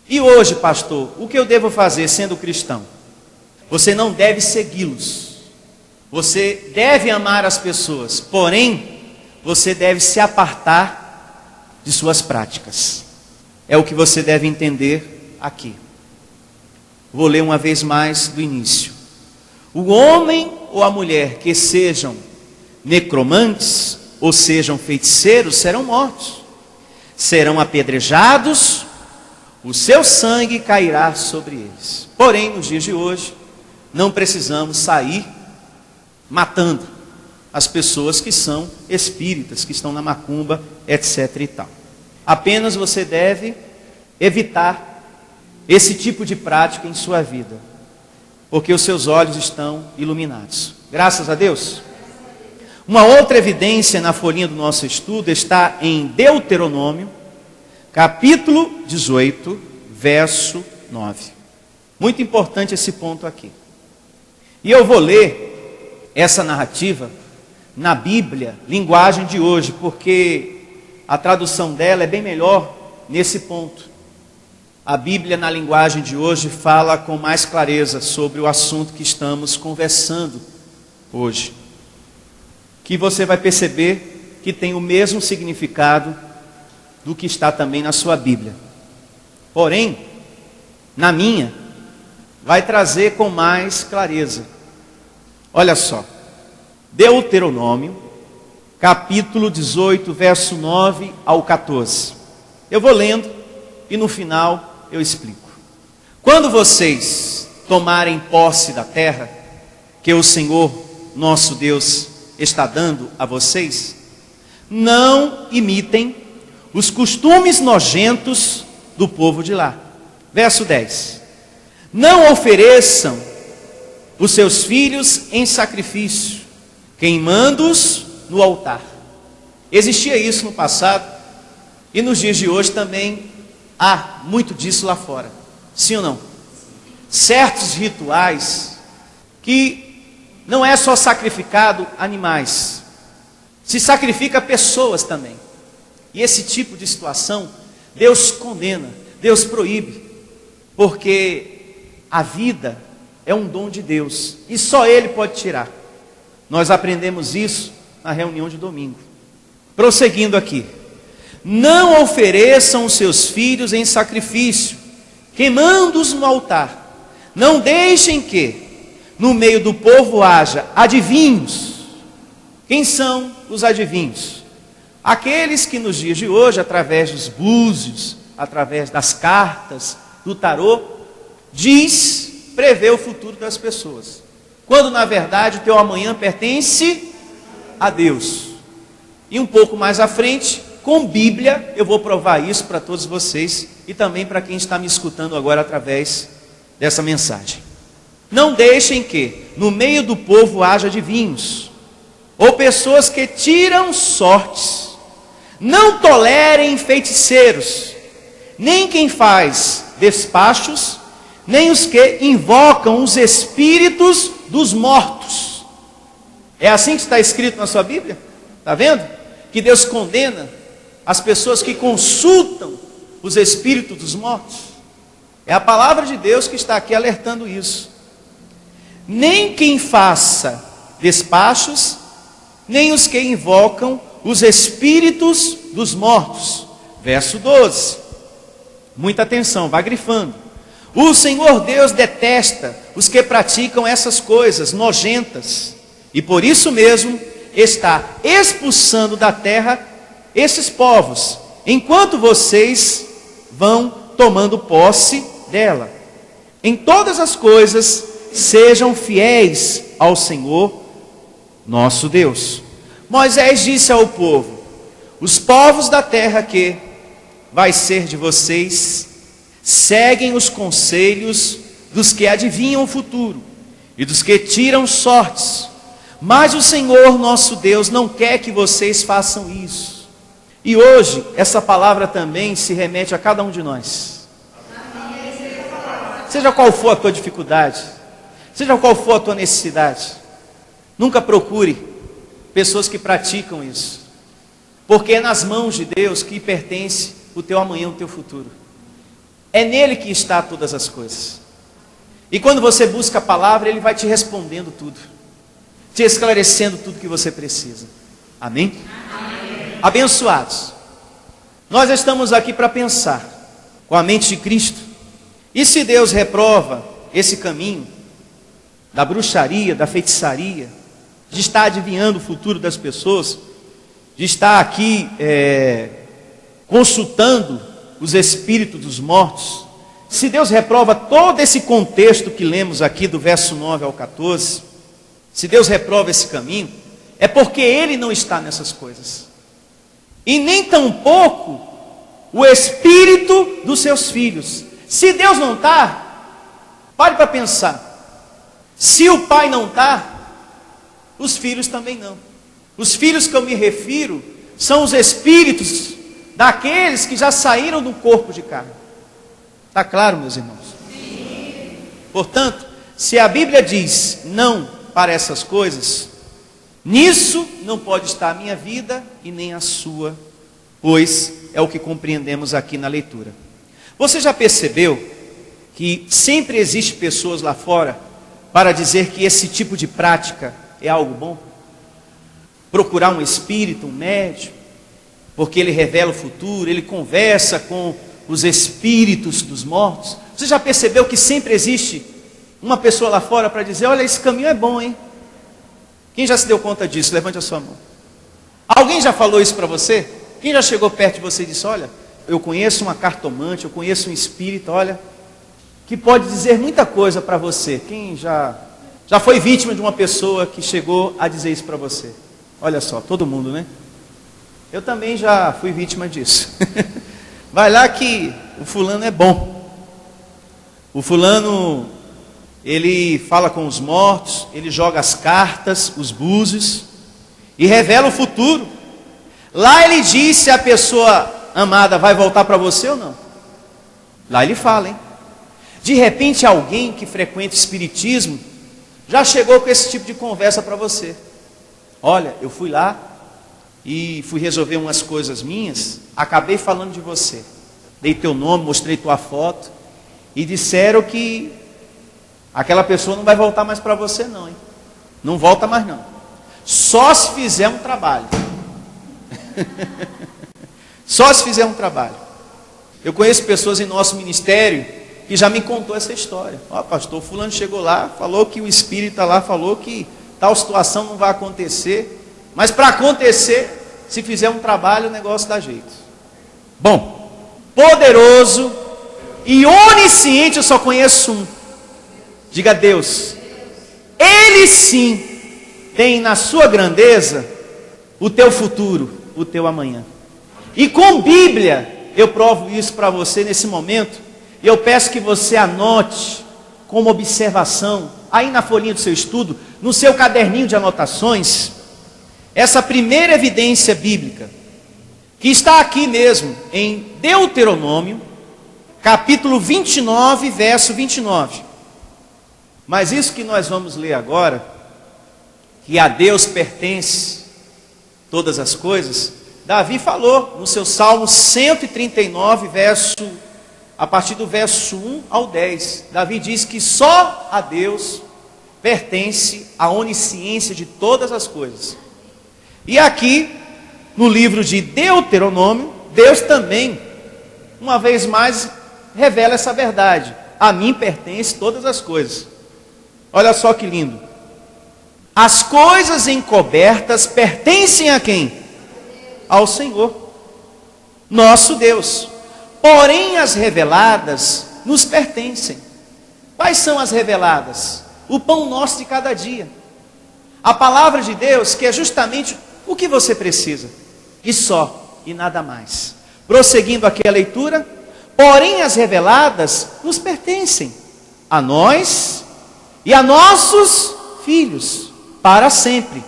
E hoje, pastor, o que eu devo fazer sendo cristão? Você não deve segui-los. Você deve amar as pessoas, porém, você deve se apartar de suas práticas. É o que você deve entender aqui. Vou ler uma vez mais do início. O homem ou a mulher que sejam necromantes ou sejam feiticeiros serão mortos. Serão apedrejados, o seu sangue cairá sobre eles. Porém, nos dias de hoje, não precisamos sair matando as pessoas que são espíritas, que estão na macumba, etc. e tal. Apenas você deve evitar esse tipo de prática em sua vida, porque os seus olhos estão iluminados. Graças a Deus. Uma outra evidência na folhinha do nosso estudo está em Deuteronômio, capítulo 18, verso 9. Muito importante esse ponto aqui. E eu vou ler essa narrativa na Bíblia, linguagem de hoje, porque a tradução dela é bem melhor nesse ponto. A Bíblia, na linguagem de hoje, fala com mais clareza sobre o assunto que estamos conversando hoje. Que você vai perceber que tem o mesmo significado do que está também na sua Bíblia. Porém, na minha, vai trazer com mais clareza. Olha só. Deuteronômio, capítulo 18, verso 9 ao 14. Eu vou lendo e no final eu explico. Quando vocês tomarem posse da terra que o Senhor, nosso Deus, está dando a vocês, não imitem os costumes nojentos do povo de lá. Verso 10. Não ofereçam os seus filhos em sacrifício, queimando-os no altar. Existia isso no passado, e nos dias de hoje também há muito disso lá fora. Sim ou não? Certos rituais que não é só sacrificado animais, se sacrifica pessoas também. E esse tipo de situação, Deus condena, Deus proíbe, porque a vida é um dom de Deus, e só Ele pode tirar. Nós aprendemos isso na reunião de domingo. Prosseguindo aqui. Não ofereçam os seus filhos em sacrifício, queimando-os no altar. Não deixem que no meio do povo haja adivinhos. Quem são os adivinhos? Aqueles que nos dias de hoje, através dos búzios, através das cartas, do tarô, prevê o futuro das pessoas. Quando na verdade o teu amanhã pertence a Deus. E um pouco mais à frente, com Bíblia, eu vou provar isso para todos vocês e também para quem está me escutando agora através dessa mensagem. Não deixem que no meio do povo haja adivinhos, ou pessoas que tiram sortes. Não tolerem feiticeiros, nem quem faz despachos, nem os que invocam os espíritos dos mortos. É assim que está escrito na sua Bíblia? Está vendo? Que Deus condena as pessoas que consultam os espíritos dos mortos. É a palavra de Deus que está aqui alertando isso. Nem quem faça despachos, nem os que invocam os espíritos dos mortos. Verso 12. Muita atenção, vai grifando. O Senhor Deus detesta os que praticam essas coisas nojentas, e por isso mesmo está expulsando da terra esses povos, enquanto vocês vão tomando posse dela. Em todas as coisas, sejam fiéis ao Senhor, nosso Deus. Moisés disse ao povo: os povos da terra que vai ser de vocês, seguem os conselhos dos que adivinham o futuro e dos que tiram sortes, mas o Senhor nosso Deus não quer que vocês façam isso. E hoje, essa palavra também se remete a cada um de nós. Seja qual for a tua dificuldade, seja qual for a tua necessidade, nunca procure pessoas que praticam isso, porque é nas mãos de Deus que pertence o teu amanhã, o teu futuro. É nele que está todas as coisas. E quando você busca a palavra, ele vai te respondendo tudo, te esclarecendo tudo que você precisa. Amém? Amém. Abençoados, nós estamos aqui para pensar com a mente de Cristo. E se Deus reprova esse caminho da bruxaria, da feitiçaria, de estar adivinhando o futuro das pessoas, de estar aqui consultando os espíritos dos mortos, se Deus reprova todo esse contexto que lemos aqui do verso 9 ao 14, se Deus reprova esse caminho, é porque Ele não está nessas coisas, e nem tampouco o espírito dos seus filhos. Se Deus não está, pare para pensar, se o pai não está, os filhos também não. Os filhos que eu me refiro são os espíritos daqueles que já saíram do corpo de carne. Está claro, meus irmãos? Sim. Portanto, se a Bíblia diz não para essas coisas, nisso não pode estar a minha vida e nem a sua, pois é o que compreendemos aqui na leitura. Você já percebeu que sempre existe pessoas lá fora para dizer que esse tipo de prática é algo bom? Procurar um espírito, um médium, porque ele revela o futuro, ele conversa com os espíritos dos mortos. Você já percebeu que sempre existe uma pessoa lá fora para dizer: olha, esse caminho é bom, hein? Quem já se deu conta disso? Levante a sua mão. Alguém já falou isso para você? Quem já chegou perto de você e disse: olha, eu conheço uma cartomante, eu conheço um espírito, olha, que pode dizer muita coisa para você. Quem já foi vítima de uma pessoa que chegou a dizer isso para você? Olha só, todo mundo, né? Eu também já fui vítima disso. Vai lá que o fulano é bom. O fulano, ele fala com os mortos, ele joga as cartas, os búzios, e revela o futuro. Lá ele diz se a pessoa amada vai voltar para você ou não. Lá ele fala, hein? De repente alguém que frequenta o espiritismo já chegou com esse tipo de conversa para você. Olha, eu fui lá e fui resolver umas coisas minhas, acabei falando de você. Dei teu nome, mostrei tua foto e disseram que aquela pessoa não vai voltar mais para você não, hein? Não volta mais não. Só se fizer um trabalho. Só se fizer um trabalho. Eu conheço pessoas em nosso ministério que já me contou essa história. Ó, pastor, fulano chegou lá, falou que o espírito lá falou que tal situação não vai acontecer, mas para acontecer, se fizer um trabalho, o negócio dá jeito. Bom, poderoso e onisciente, eu só conheço um. Diga: Deus. Ele sim tem na sua grandeza o teu futuro, o teu amanhã. E com Bíblia eu provo isso para você nesse momento. E eu peço que você anote como observação, aí na folhinha do seu estudo, no seu caderninho de anotações, essa primeira evidência bíblica, que está aqui mesmo, em Deuteronômio, capítulo 29, verso 29. Mas isso que nós vamos ler agora, que a Deus pertence todas as coisas, Davi falou no seu Salmo 139, a partir do verso 1 ao 10. Davi diz que só a Deus pertence a onisciência de todas as coisas. E aqui, no livro de Deuteronômio, Deus também, uma vez mais, revela essa verdade. A mim pertence todas as coisas. Olha só que lindo. As coisas encobertas pertencem a quem? Ao Senhor, nosso Deus. Porém, as reveladas nos pertencem. Quais são as reveladas? O pão nosso de cada dia. A palavra de Deus, que é justamente o que você precisa. E só, e nada mais. Prosseguindo aqui a leitura. Porém, as reveladas nos pertencem. A nós e a nossos filhos. Para sempre.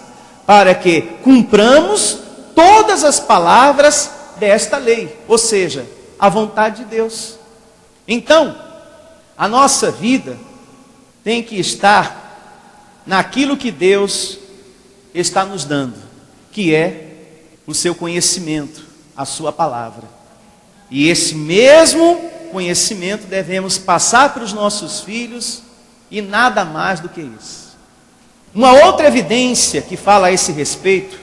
Para que cumpramos todas as palavras desta lei. Ou seja, a vontade de Deus. Então, a nossa vida tem que estar naquilo que Deus está nos dando, que é o seu conhecimento, a sua palavra. E esse mesmo conhecimento devemos passar para os nossos filhos e nada mais do que isso. Uma outra evidência que fala a esse respeito,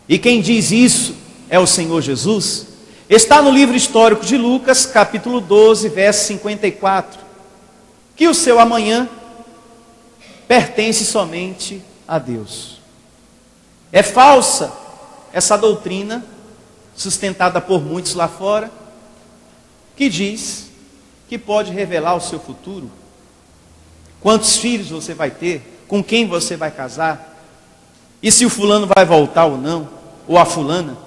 e quem diz isso é o Senhor Jesus, está no livro histórico de Lucas, capítulo 12, verso 54, que o seu amanhã pertence somente a Deus. É falsa essa doutrina, sustentada por muitos lá fora, que diz que pode revelar o seu futuro, quantos filhos você vai ter, com quem você vai casar, e se o fulano vai voltar ou não, ou a fulana.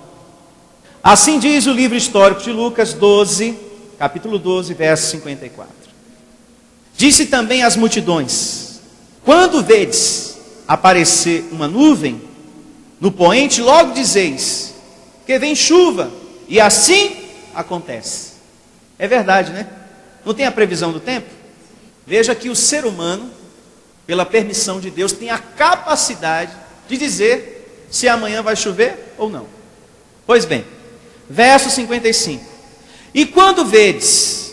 Assim diz o livro histórico de Lucas 12, capítulo 12, verso 54. Disse também às multidões: quando vedes aparecer uma nuvem no poente, logo dizeis que vem chuva, e assim acontece. É verdade, né? Não tem a previsão do tempo? Veja que o ser humano, pela permissão de Deus, tem a capacidade de dizer se amanhã vai chover ou não. Pois bem, verso 55. E quando vedes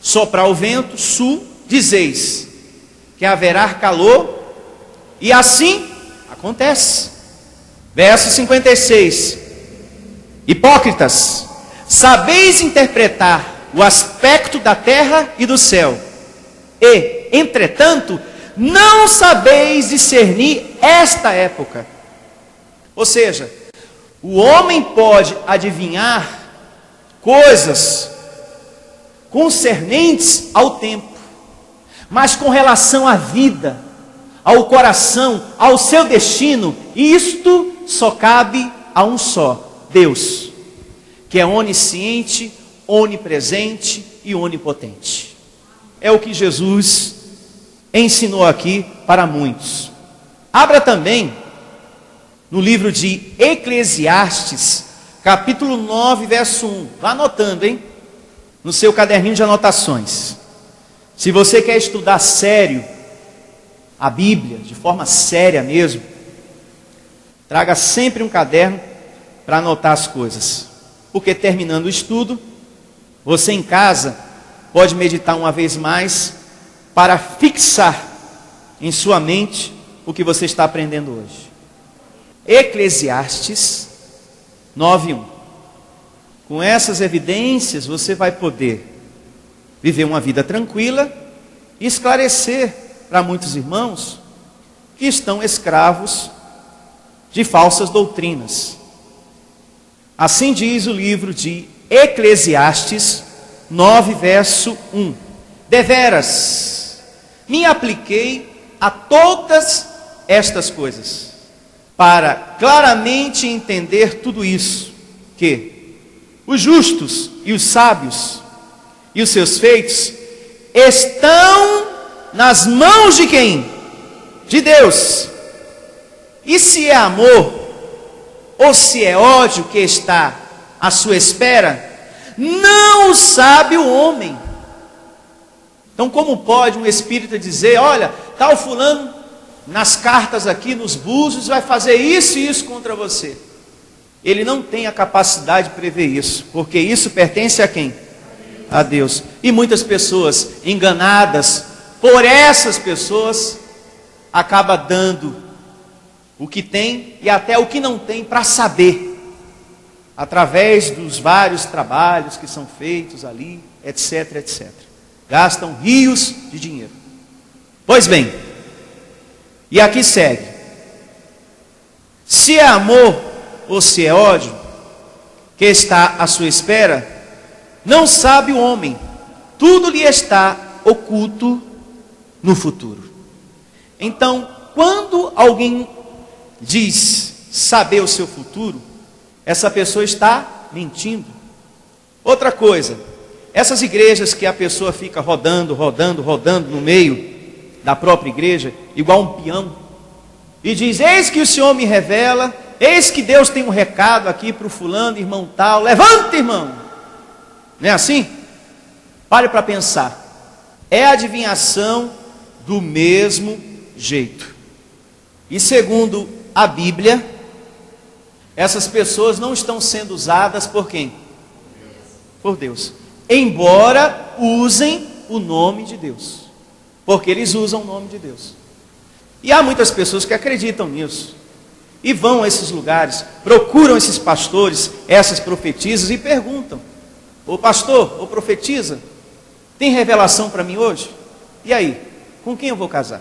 soprar o vento sul, dizeis que haverá calor, e assim acontece. Verso 56. Hipócritas, sabeis interpretar o aspecto da terra e do céu, e, entretanto, não sabeis discernir esta época. Ou seja, o homem pode adivinhar coisas concernentes ao tempo, mas com relação à vida, ao coração, ao seu destino, isto só cabe a um só, Deus, que é onisciente, onipresente e onipotente. É o que Jesus ensinou aqui para muitos. Abra também no livro de Eclesiastes, capítulo 9, verso 1. Vá anotando, hein? No seu caderninho de anotações. Se você quer estudar sério a Bíblia, de forma séria mesmo, traga sempre um caderno para anotar as coisas. Porque terminando o estudo, você em casa pode meditar uma vez mais para fixar em sua mente o que você está aprendendo hoje. Eclesiastes 9:1. Com essas evidências você vai poder viver uma vida tranquila e esclarecer para muitos irmãos que estão escravos de falsas doutrinas. Assim diz o livro de Eclesiastes 9, verso 1. Deveras, me apliquei a todas estas coisas, para claramente entender tudo isso, que os justos e os sábios e os seus feitos estão nas mãos de quem? De Deus. E se é amor ou se é ódio que está à sua espera, não o sabe o homem. Então como pode um espírita dizer, olha, tal fulano nas cartas aqui, nos búzios, vai fazer isso e isso contra você? Ele não tem a capacidade de prever isso, porque isso pertence a quem? A Deus. E muitas pessoas enganadas por essas pessoas acabam dando o que tem e até o que não tem para saber através dos vários trabalhos que são feitos ali, etc, etc. Gastam rios de dinheiro. Pois bem, e aqui segue. Se é amor ou se é ódio que está à sua espera, não sabe o homem, tudo lhe está oculto no futuro. Então, quando alguém diz saber o seu futuro, essa pessoa está mentindo. Outra coisa, essas igrejas que a pessoa fica rodando no meio da própria igreja, igual um peão, e diz: eis que o Senhor me revela, eis que Deus tem um recado aqui para o fulano, irmão tal, levanta, irmão. Não é assim? Pare para pensar. É adivinhação do mesmo jeito. E segundo a Bíblia, essas pessoas não estão sendo usadas por quem? Por Deus. Embora usem o nome de Deus. Porque eles usam o nome de Deus. E há muitas pessoas que acreditam nisso. E vão a esses lugares, procuram esses pastores, essas profetisas e perguntam: ô pastor, ô profetisa, tem revelação para mim hoje? E aí, com quem eu vou casar?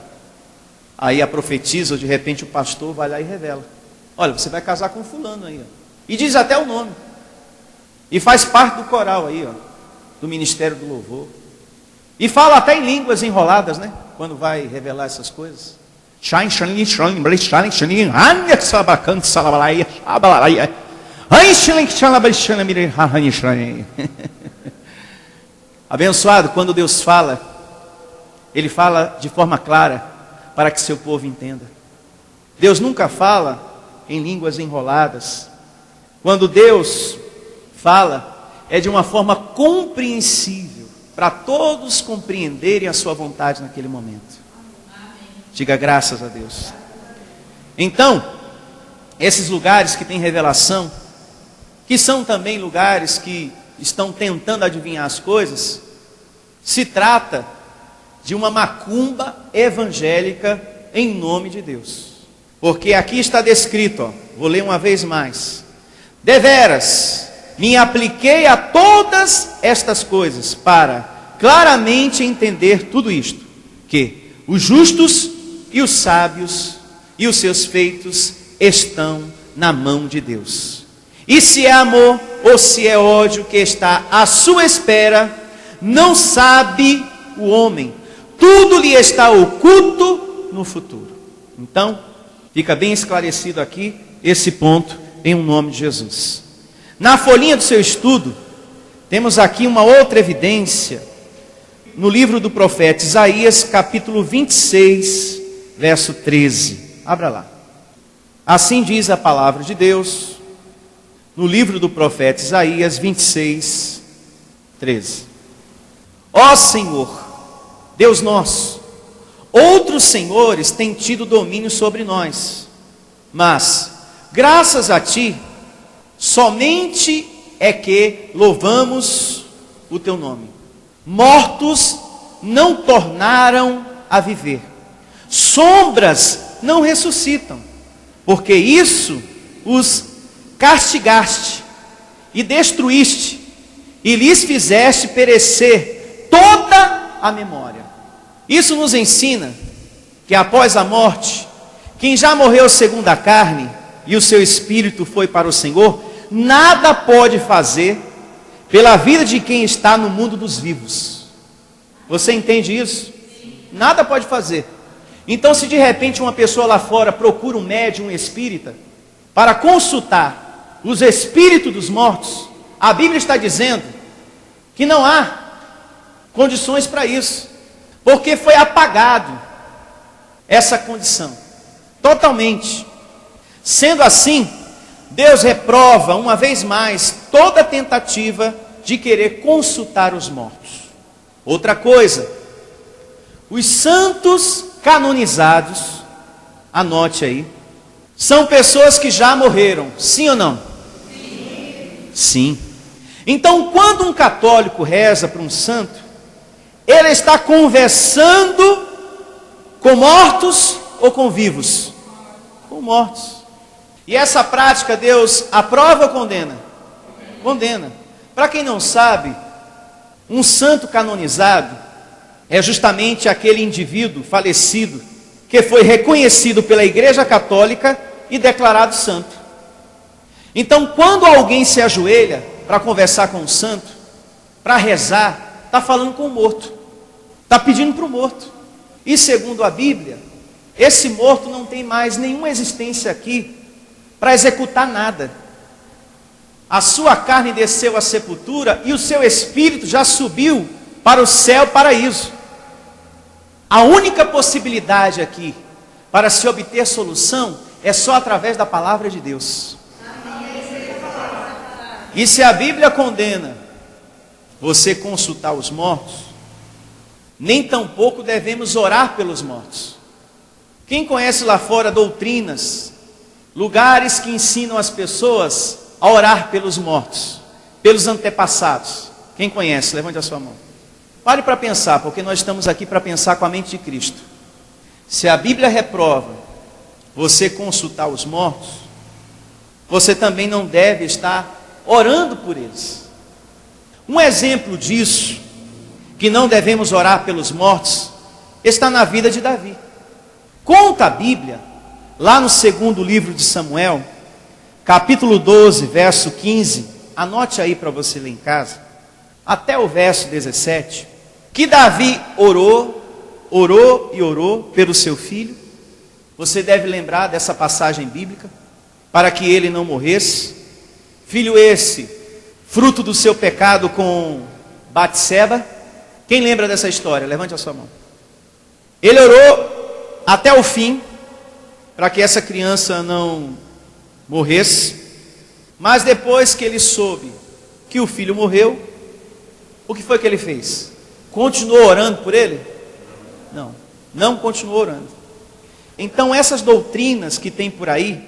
Aí a profetisa, ou de repente o pastor vai lá e revela: olha, você vai casar com fulano aí, ó. E diz até o nome. E faz parte do coral aí, ó, do Ministério do Louvor. E fala até em línguas enroladas, né? Quando vai revelar essas coisas. Abençoado, quando Deus fala, Ele fala de forma clara, para que seu povo entenda. Deus nunca fala em línguas enroladas. Quando Deus fala, é de uma forma compreensível, para todos compreenderem a sua vontade naquele momento. Diga graças a Deus. Então, esses lugares que têm revelação, que são também lugares que estão tentando adivinhar as coisas, se trata de uma macumba evangélica em nome de Deus. Porque aqui está descrito, ó, vou ler uma vez mais: deveras me apliquei a todas estas coisas para claramente entender tudo isto, que os justos e os sábios e os seus feitos estão na mão de Deus. E se é amor ou se é ódio que está à sua espera, não sabe o homem, tudo lhe está oculto no futuro. Então, fica bem esclarecido aqui esse ponto em nome de Jesus. Na folhinha do seu estudo, temos aqui uma outra evidência, no livro do profeta Isaías, capítulo 26, verso 13. Abra lá. Assim diz a palavra de Deus, no livro do profeta Isaías 26, 13. Ó Senhor, Deus nosso, outros senhores têm tido domínio sobre nós, mas, graças a Ti, somente é que louvamos o Teu nome. Mortos não tornaram a viver, sombras não ressuscitam, porque isso os castigaste e destruíste, e lhes fizeste perecer toda a memória. Isso nos ensina que após a morte, quem já morreu segundo a carne e o seu espírito foi para o Senhor, nada pode fazer pela vida de quem está no mundo dos vivos. Você entende isso? Nada pode fazer. Então, se de repente uma pessoa lá fora procura um médium espírita para consultar os espíritos dos mortos, a Bíblia está dizendo que não há condições para isso, porque foi apagado essa condição totalmente. Sendo assim, Deus reprova uma vez mais toda tentativa de querer consultar os mortos. Outra coisa, os santos canonizados, anote aí, são pessoas que já morreram, sim ou não? Sim. Sim. Então, quando um católico reza para um santo, ele está conversando com mortos ou com vivos? Com mortos. E essa prática Deus aprova ou condena? condena. Para quem não sabe, um santo canonizado é justamente aquele indivíduo falecido que foi reconhecido pela Igreja Católica e declarado santo. Então, quando alguém se ajoelha para conversar com o santo, para rezar, está falando com o morto, está pedindo para o morto. E segundo a Bíblia, esse morto não tem mais nenhuma existência aqui para executar nada. A sua carne desceu à sepultura e o seu espírito já subiu para o céu, paraíso. A única possibilidade aqui para se obter solução é só através da palavra de Deus. E se a Bíblia condena você consultar os mortos, nem tampouco devemos orar pelos mortos. Quem conhece lá fora doutrinas, lugares que ensinam as pessoas a orar pelos mortos, pelos antepassados? Quem conhece? Levante a sua mão. Pare para pensar, porque nós estamos aqui para pensar com a mente de Cristo. Se a Bíblia reprova você consultar os mortos, você também não deve estar orando por eles. Um exemplo disso, que não devemos orar pelos mortos, está na vida de Davi. Conta a Bíblia, lá no segundo livro de Samuel, capítulo 12, verso 15, anote aí para você ler em casa, até o verso 17, que Davi orou pelo seu filho. Você deve lembrar dessa passagem bíblica, para que ele não morresse. Filho esse, fruto do seu pecado com Batseba. Quem lembra dessa história? Levante a sua mão. Ele orou até o fim, para que essa criança não morresse. Mas depois que ele soube que o filho morreu, o que foi que ele fez? Continuou orando por ele? Não continuou orando. Então essas doutrinas que tem por aí,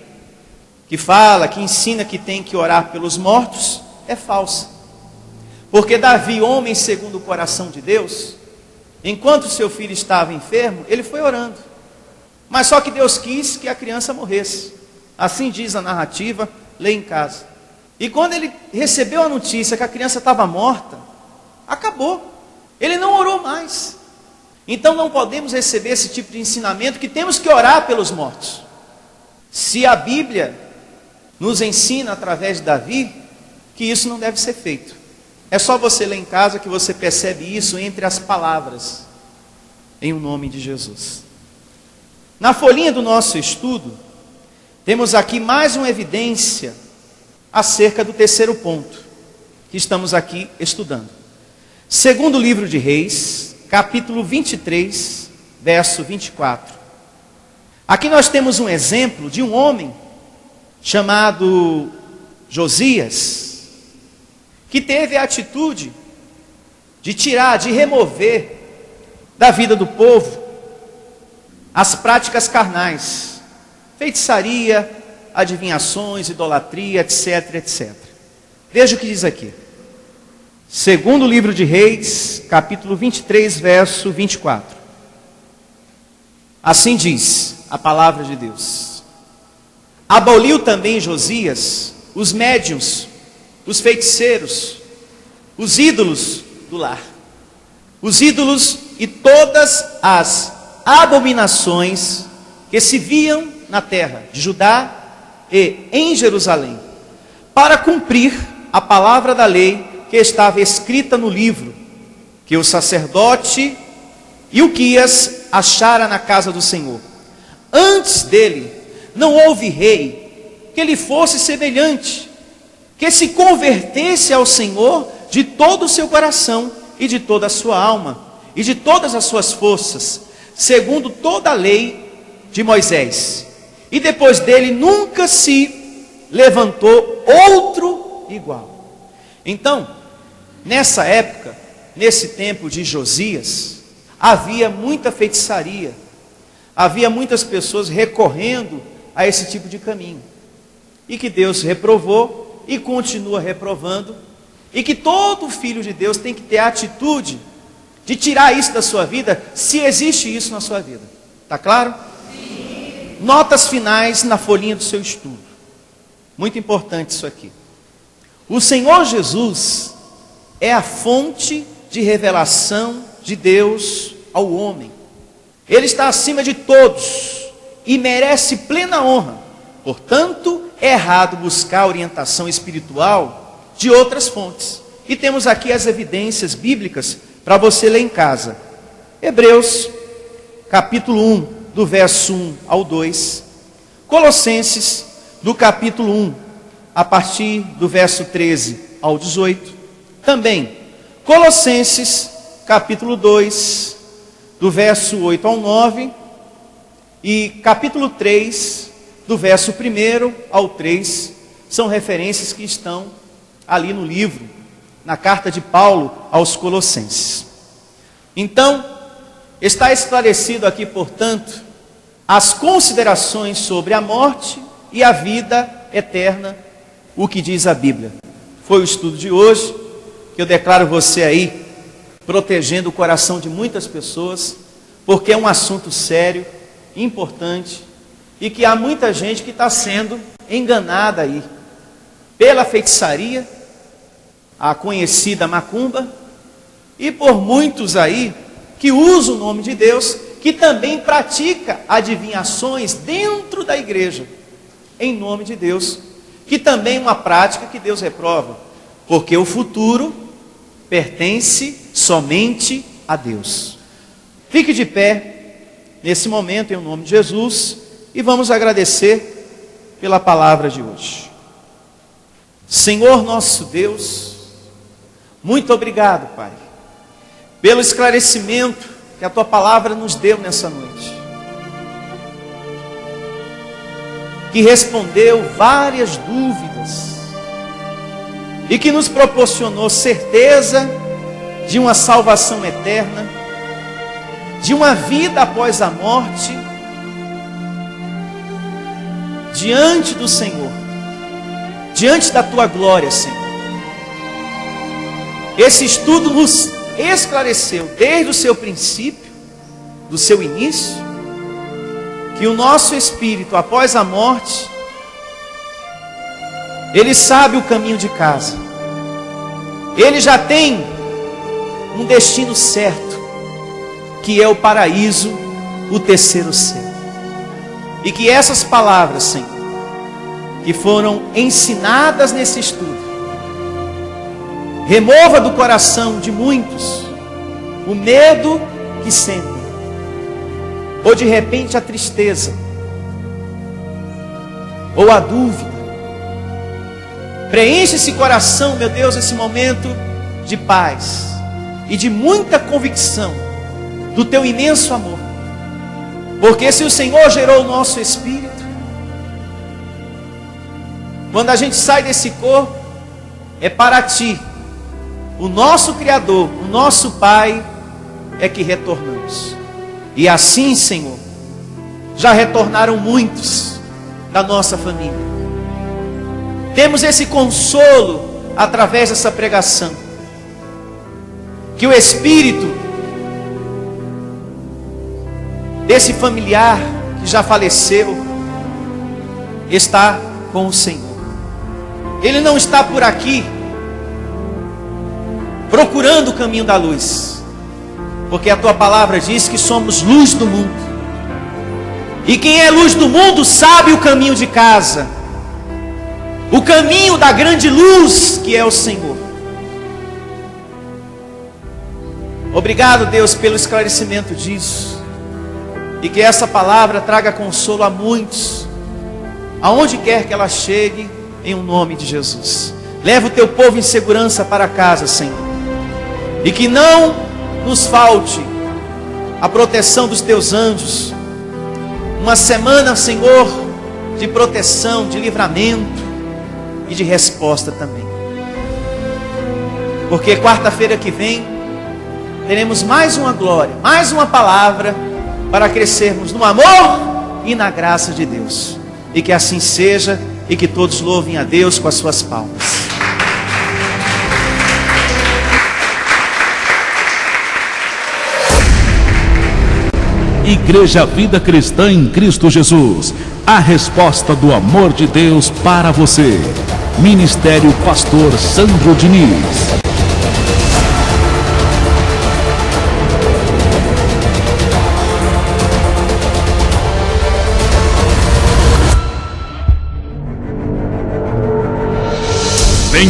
que fala, que ensina que tem que orar pelos mortos, é falsa. Porque Davi, homem segundo o coração de Deus, enquanto seu filho estava enfermo, ele foi orando. Mas só que Deus quis que a criança morresse. Assim diz a narrativa, lê em casa. E quando ele recebeu a notícia que a criança estava morta, acabou. Ele não orou mais. Então não podemos receber esse tipo de ensinamento que temos que orar pelos mortos. Se a Bíblia nos ensina através de Davi que isso não deve ser feito. É só você ler em casa que você percebe isso entre as palavras, em o nome de Jesus. Na folhinha do nosso estudo, temos aqui mais uma evidência acerca do terceiro ponto que estamos aqui estudando. Segundo livro de Reis, capítulo 23, verso 24. Aqui nós temos um exemplo de um homem chamado Josias, que teve a atitude de tirar, de remover da vida do povo as práticas carnais, feitiçaria, adivinhações, idolatria, etc, etc. Veja o que diz aqui. Segundo livro de Reis, capítulo 23, verso 24. Assim diz a palavra de Deus. Aboliu também Josias os médiuns, os feiticeiros, os ídolos do lar, os ídolos e todas as abominações que se viam na terra de Judá e em Jerusalém, para cumprir a palavra da lei que estava escrita no livro, que o sacerdote Ilquias achara na casa do Senhor. Antes dele não houve rei que lhe fosse semelhante, que se convertesse ao Senhor de todo o seu coração e de toda a sua alma e de todas as suas forças, segundo toda a lei de Moisés. E depois dele nunca se levantou outro igual. Então, nessa época, nesse tempo de Josias, havia muita feitiçaria, havia muitas pessoas recorrendo a esse tipo de caminho, e que Deus reprovou e continua reprovando, e que todo filho de Deus tem que ter a atitude de tirar isso da sua vida, se existe isso na sua vida. Está claro? Sim. Notas finais na folhinha do seu estudo. Muito importante isso aqui. O Senhor Jesus é a fonte de revelação de Deus ao homem. Ele está acima de todos e merece plena honra. Portanto, é errado buscar orientação espiritual de outras fontes. E temos aqui as evidências bíblicas para você ler em casa. Hebreus, capítulo 1, do verso 1 ao 2. Colossenses, do capítulo 1, a partir do verso 13 ao 18. Também, Colossenses, capítulo 2, do verso 8 ao 9. E capítulo 3, do verso 1 ao 3, são referências que estão ali no livro, na carta de Paulo aos Colossenses. Então, está esclarecido aqui, portanto, as considerações sobre a morte e a vida eterna, o que diz a Bíblia. Foi o estudo de hoje, que eu declaro você aí, protegendo o coração de muitas pessoas, porque é um assunto sério, importante, e que há muita gente que está sendo enganada aí, pela feitiçaria, a conhecida macumba, e por muitos aí, que usam o nome de Deus, que também pratica adivinhações dentro da igreja, em nome de Deus, que também é uma prática que Deus reprova, porque o futuro pertence somente a Deus. Fique de pé, nesse momento, em nome de Jesus, e vamos agradecer pela palavra de hoje. Senhor nosso Deus, muito obrigado, Pai, pelo esclarecimento que a Tua palavra nos deu nessa noite, que respondeu várias dúvidas e que nos proporcionou certeza de uma salvação eterna, de uma vida após a morte, diante do Senhor, diante da Tua glória, Senhor. Esse estudo nos esclareceu desde o seu princípio, do seu início, que o nosso espírito após a morte, ele sabe o caminho de casa, ele já tem um destino certo, que é o paraíso, o terceiro céu. E que essas palavras, Senhor, que foram ensinadas nesse estudo, remova do coração de muitos o medo que sentem, ou de repente a tristeza, ou a dúvida. Preenche esse coração, meu Deus, esse momento de paz e de muita convicção do Teu imenso amor. Porque se o Senhor gerou o nosso espírito, quando a gente sai desse corpo, é para Ti, o nosso Criador, o nosso Pai, é que retornamos. E assim, Senhor, já retornaram muitos da nossa família. Temos esse consolo através dessa pregação, que o espírito desse familiar que já faleceu está com o Senhor. Ele não está por aqui procurando o caminho da luz, porque a Tua palavra diz que somos luz do mundo, e quem é luz do mundo sabe o caminho de casa, o caminho da grande luz que é o Senhor. Obrigado, Deus, pelo esclarecimento disso, e que essa palavra traga consolo a muitos, aonde quer que ela chegue, em o nome de Jesus. Leva o Teu povo em segurança para casa, Senhor, e que não nos falte a proteção dos Teus anjos. Uma semana, Senhor, de proteção, de livramento e de resposta também. Porque quarta-feira que vem teremos mais uma glória, mais uma palavra para crescermos no amor e na graça de Deus. E que assim seja, e que todos louvem a Deus com as suas palmas. Igreja Vida Cristã em Cristo Jesus, a resposta do amor de Deus para você. Ministério Pastor Sandro Diniz.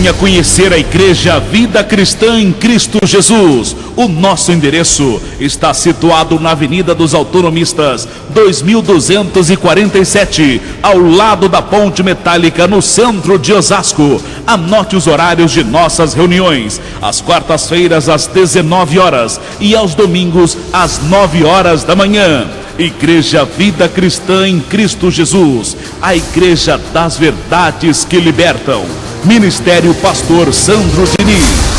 Venha conhecer a Igreja Vida Cristã em Cristo Jesus. O nosso endereço está situado na Avenida dos Autonomistas, 2247, ao lado da Ponte Metálica, no centro de Osasco. Anote os horários de nossas reuniões: às quartas-feiras às 19 horas e aos domingos às 9 horas da manhã. Igreja Vida Cristã em Cristo Jesus, a igreja das verdades que libertam. Ministério Pastor Sandro Diniz.